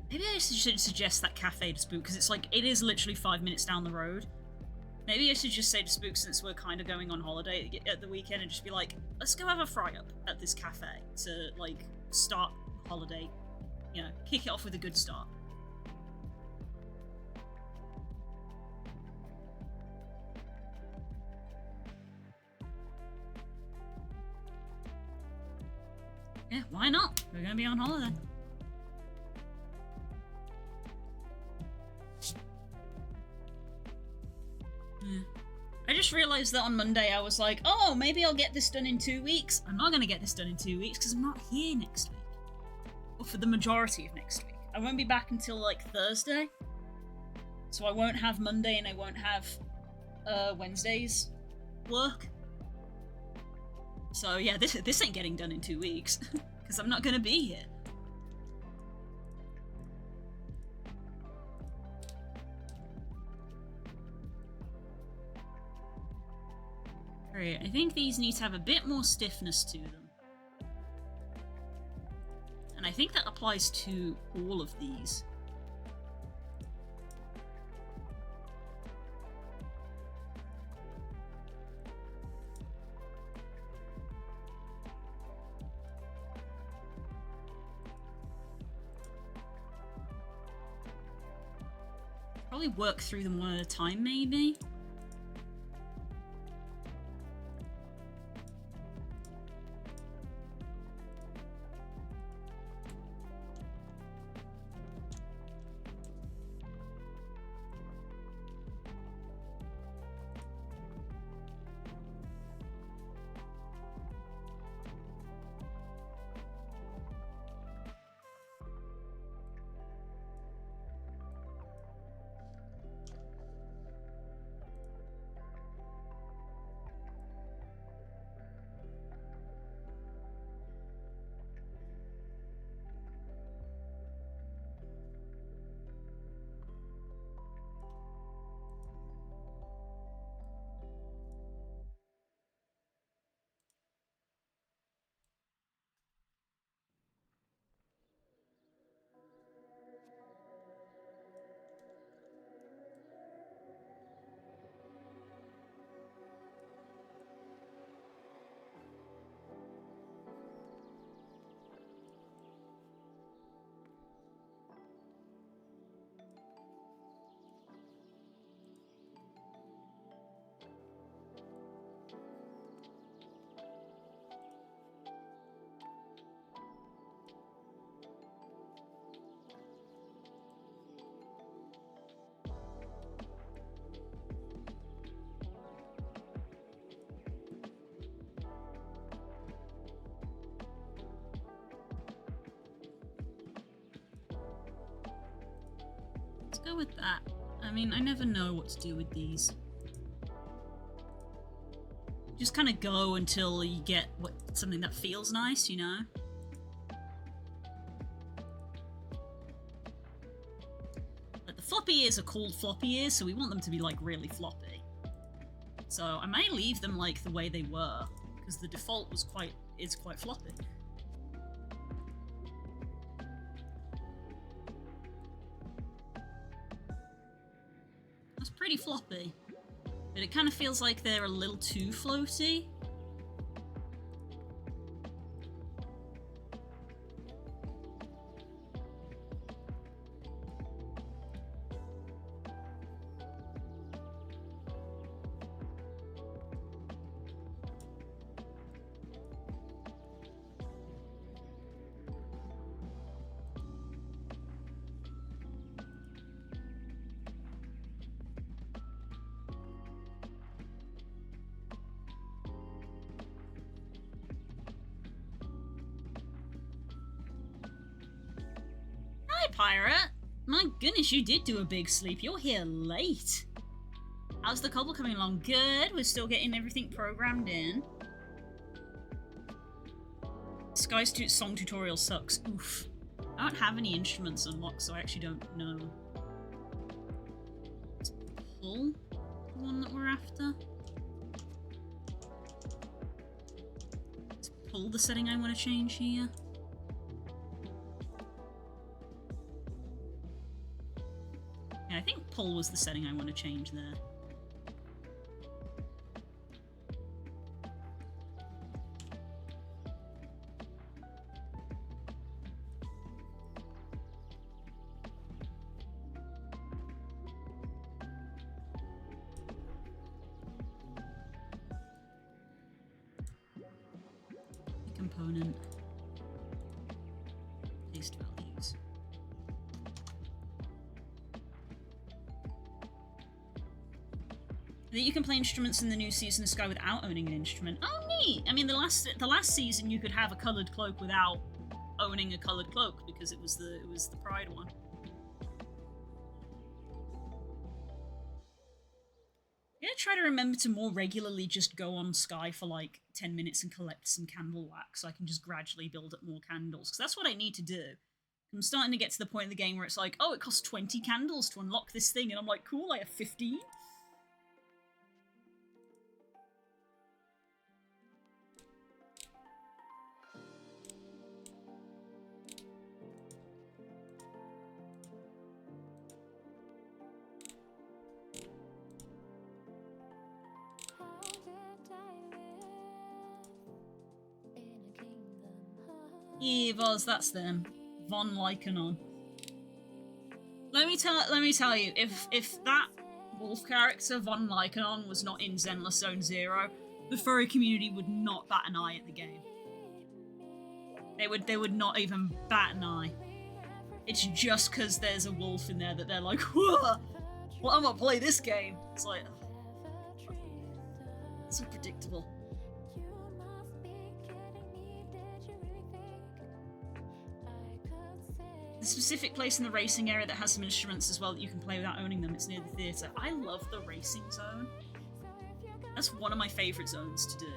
Speaker 1: Maybe I should suggest that cafe to Spook, because it's like, it is literally 5 minutes down the road. Maybe I should just say to Spook, since we're kind of going on holiday at the weekend, and just be like, let's go have a fry-up at this cafe to, like, start holiday, you know, kick it off with a good start. Yeah, why not? We're gonna be on holiday. Yeah. I just realised that on Monday I was like, oh, maybe I'll get this done in 2 weeks. I'm not going to get this done in 2 weeks because I'm not here next week. Or for the majority of next week. I won't be back until, like, Thursday. So I won't have Monday and I won't have Wednesday's work. So yeah, this ain't getting done in 2 weeks. Because I'm not going to be here. Great, I think these need to have a bit more stiffness to them. And I think that applies to all of these. Probably work through them one at a time, maybe? Go with that. I mean, I never know what to do with these. Just kind of go until you get something that feels nice, you know? Like, the floppy ears are called floppy ears, so we want them to be, like, really floppy. So I may leave them, like, the way they were, because the default is quite floppy. Pretty floppy, but it kind of feels like they're a little too floaty. Pirate. My goodness, you did do a big sleep. You're here late. How's the Kobble coming along? Good. We're still getting everything programmed in. Sky's song tutorial sucks. Oof. I don't have any instruments unlocked, so I actually don't know. Is pull the one that we're after? Is pull the setting I want to change here? Yeah, I think pull was the setting I want to change there. Component. Paste values. That you can play instruments in the new season of Sky without owning an instrument. Oh, neat! I mean, the last season you could have a coloured cloak without owning a coloured cloak because it was the Pride one. I'm gonna try to remember to more regularly just go on Sky for like 10 minutes and collect some candle wax so I can just gradually build up more candles, because that's what I need to do. I'm starting to get to the point in the game where it's like, oh, it costs 20 candles to unlock this thing, and I'm like, cool, I have 15? Evos, that's them. Von Lycanon. Let me tell you, if that wolf character, Von Lycanon, was not in Zenless Zone Zero, the furry community would not bat an eye at the game. They would not even bat an eye. It's just because there's a wolf in there that they're like, whoa, well, I'm gonna play this game. It's like, it's so predictable. The specific place in the racing area that has some instruments as well that you can play without owning them, it's near the theatre. I love the racing zone. That's one of my favourite zones to do.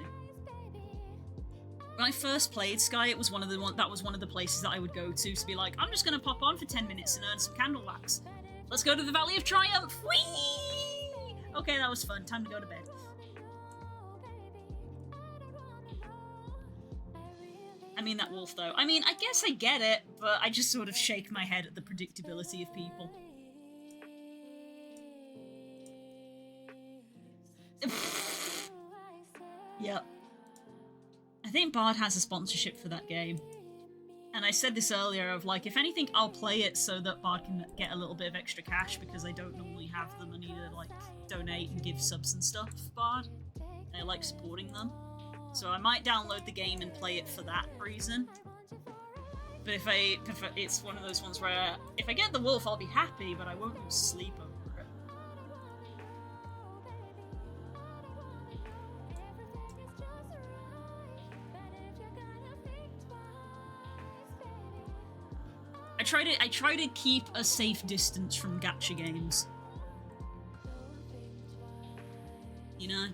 Speaker 1: When I first played Sky, it was one of the places that I would go to be like, I'm just gonna pop on for 10 minutes and earn some candle wax. Let's go to the Valley of Triumph! Whee! Okay, that was fun. Time to go to bed. I mean that wolf, though. I mean, I guess I get it, but I just sort of shake my head at the predictability of people. Yep. I think Bard has a sponsorship for that game. And I said this earlier of, like, if anything, I'll play it so that Bard can get a little bit of extra cash, because I don't normally have the money to, like, donate and give subs and stuff, Bard. I like supporting them. So I might download the game and play it for that reason. But if it's one of those ones where if I get the wolf, I'll be happy, but I won't lose sleep over it. I try to keep a safe distance from gacha games. You know?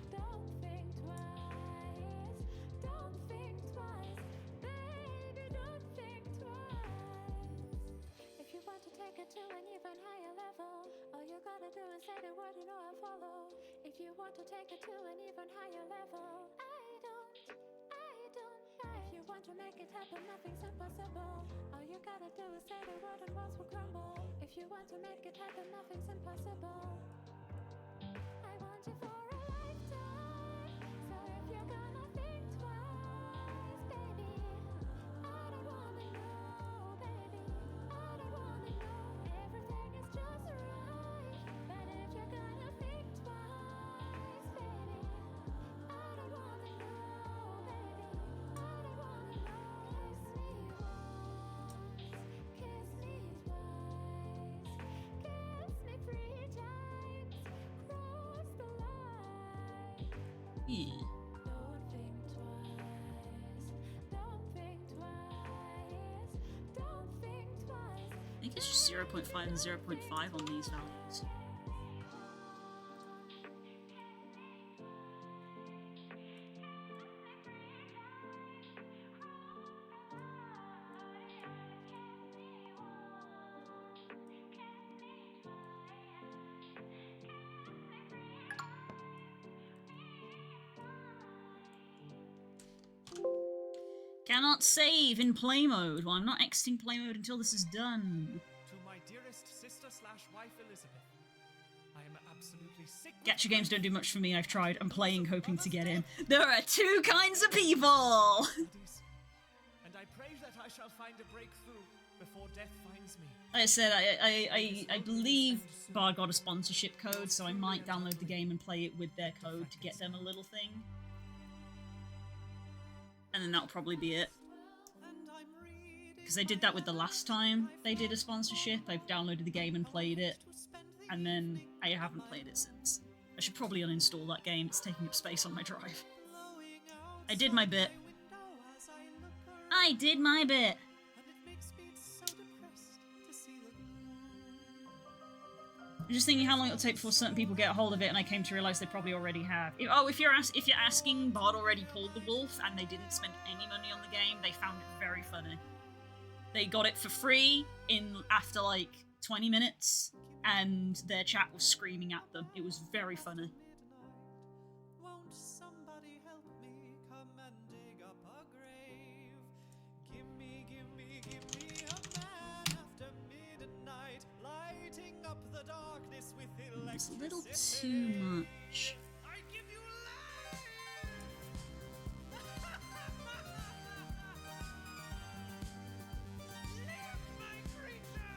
Speaker 1: Yeah. I think it's just 0.5 and 0.5 on these values. Cannot save in play mode. Well, I'm not exiting play mode until this is done.
Speaker 3: To my dearest sister/wife Elizabeth, I am absolutely sick.
Speaker 1: Gacha games don't do much for me. I've tried. I'm playing, hoping to get in. There are two kinds of people!
Speaker 3: And I pray that I shall find a breakthrough before death finds me.
Speaker 1: Like I said, I believe Bard got a sponsorship code, so I might download the game and play it with their code to get them a little thing. And then that'll probably be it. Because I did that with the last time they did a sponsorship. I've downloaded the game and played it. And then I haven't played it since. I should probably uninstall that game. It's taking up space on my drive. I did my bit. I did my bit! I'm just thinking how long it'll take before certain people get a hold of it, and I came to realise they probably already have. If you're asking, Bard already pulled the wolf, and they didn't spend any money on the game. They found it very funny. They got it for free after like 20 minutes, and their chat was screaming at them. It was very funny.
Speaker 2: Won't somebody help me come and dig up a grave? Give me a man after midnight, lighting up the darkness with electricity.
Speaker 1: It's a little too much.
Speaker 2: I give you life, my creature.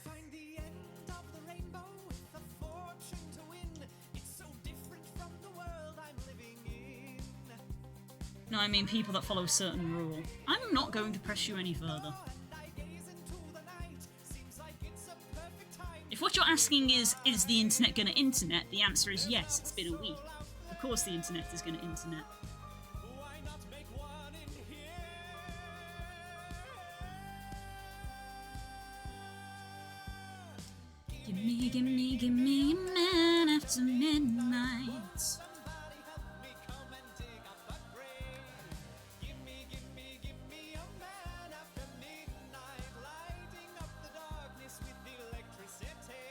Speaker 2: Find the end of the rainbow with a fortune to win. It's so different from the world I'm living in.
Speaker 1: No, I mean people that follow a certain rule. I'm not going to press you any further.
Speaker 2: And I gaze into the night. Seems like it's a perfect time.
Speaker 1: If what you're asking is the internet gonna internet, the answer is yes, it's been a week. Of course the internet is gonna internet.
Speaker 2: Why not make one in here?
Speaker 1: Give me a man after midnight.
Speaker 2: Somebody help me come and dig up a grave. Give me a man after midnight, lighting up the darkness with electricity.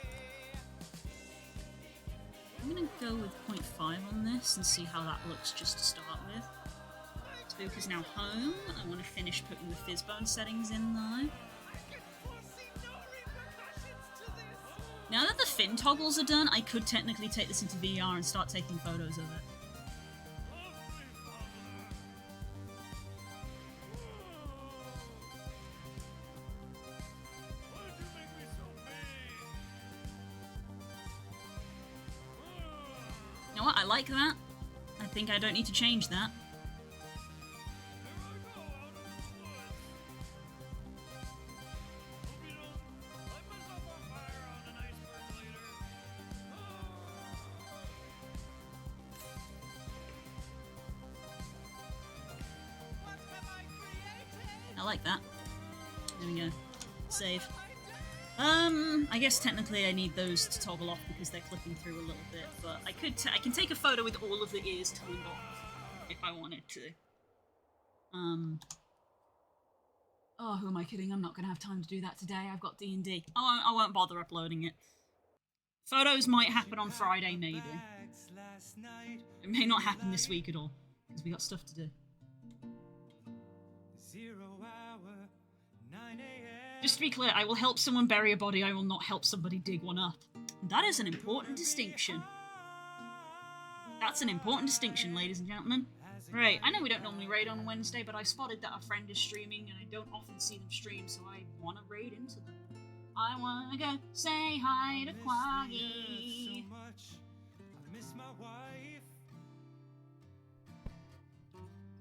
Speaker 1: I'm gonna go with 0.5 on this and see how that looks just to start with. Spook is now home. I want to finish putting the Fizzbone settings in though.
Speaker 2: I can foresee no repercussions to this.
Speaker 1: Now that the fin toggles are done, I could technically take this into VR and start taking photos of it.
Speaker 2: Why did you make me so big?
Speaker 1: You know what? I like that. I think I don't need to change that. I like that. There we go. Save. I guess technically I need those to toggle off because they're clicking through a little bit, but I can take a photo with all of the ears turned off if I wanted to. Oh, who am I kidding? I'm not gonna have time to do that today. I've got D&D. I won't bother uploading it. Photos might happen on Friday, maybe. It may not happen this week at all, because we got stuff to do.
Speaker 2: 0 hour, 9 a.m.
Speaker 1: Just to be clear, I will help someone bury a body, I will not help somebody dig one up. That is an important distinction. That's an important distinction, ladies and gentlemen. Right, I know we don't normally raid on Wednesday, but I spotted that a friend is streaming, and I don't often see them stream, so I want to raid into them. I want to go say hi to Quaggy.
Speaker 2: So much. I miss my wife.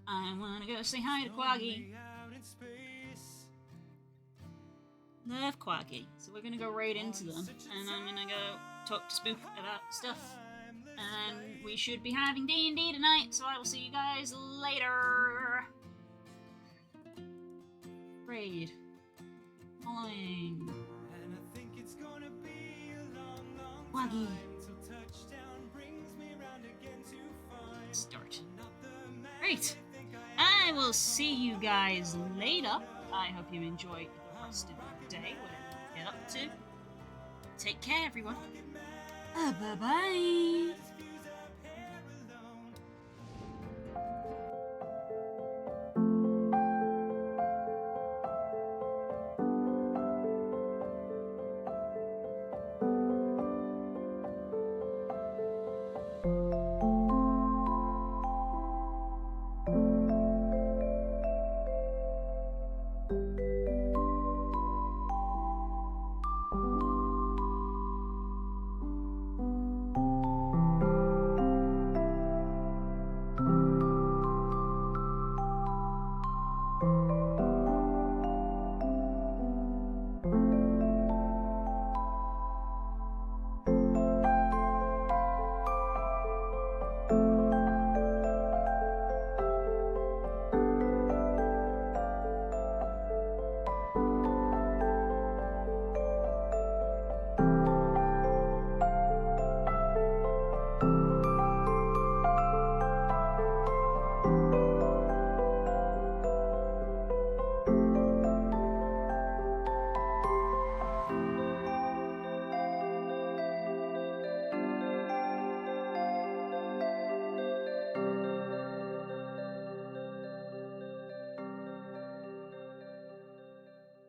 Speaker 1: I want to go say hi to Quaggy.
Speaker 2: Lonely out in space.
Speaker 1: love Quaggy. So we're gonna go right into them, and I'm gonna go talk to Spook about stuff. And we should be having D&D tonight, so I will see you guys later. Raid. Following.
Speaker 2: And I think it's gonna be a long, long
Speaker 1: Quaggy.
Speaker 2: time till touchdown brings me round again to find
Speaker 1: Start.
Speaker 2: not the man
Speaker 1: Great.
Speaker 2: I think
Speaker 1: I will see you guys later. I hope you enjoy the rest of your day, whatever you get up to. Take care, everyone. Bye-bye.
Speaker 2: am.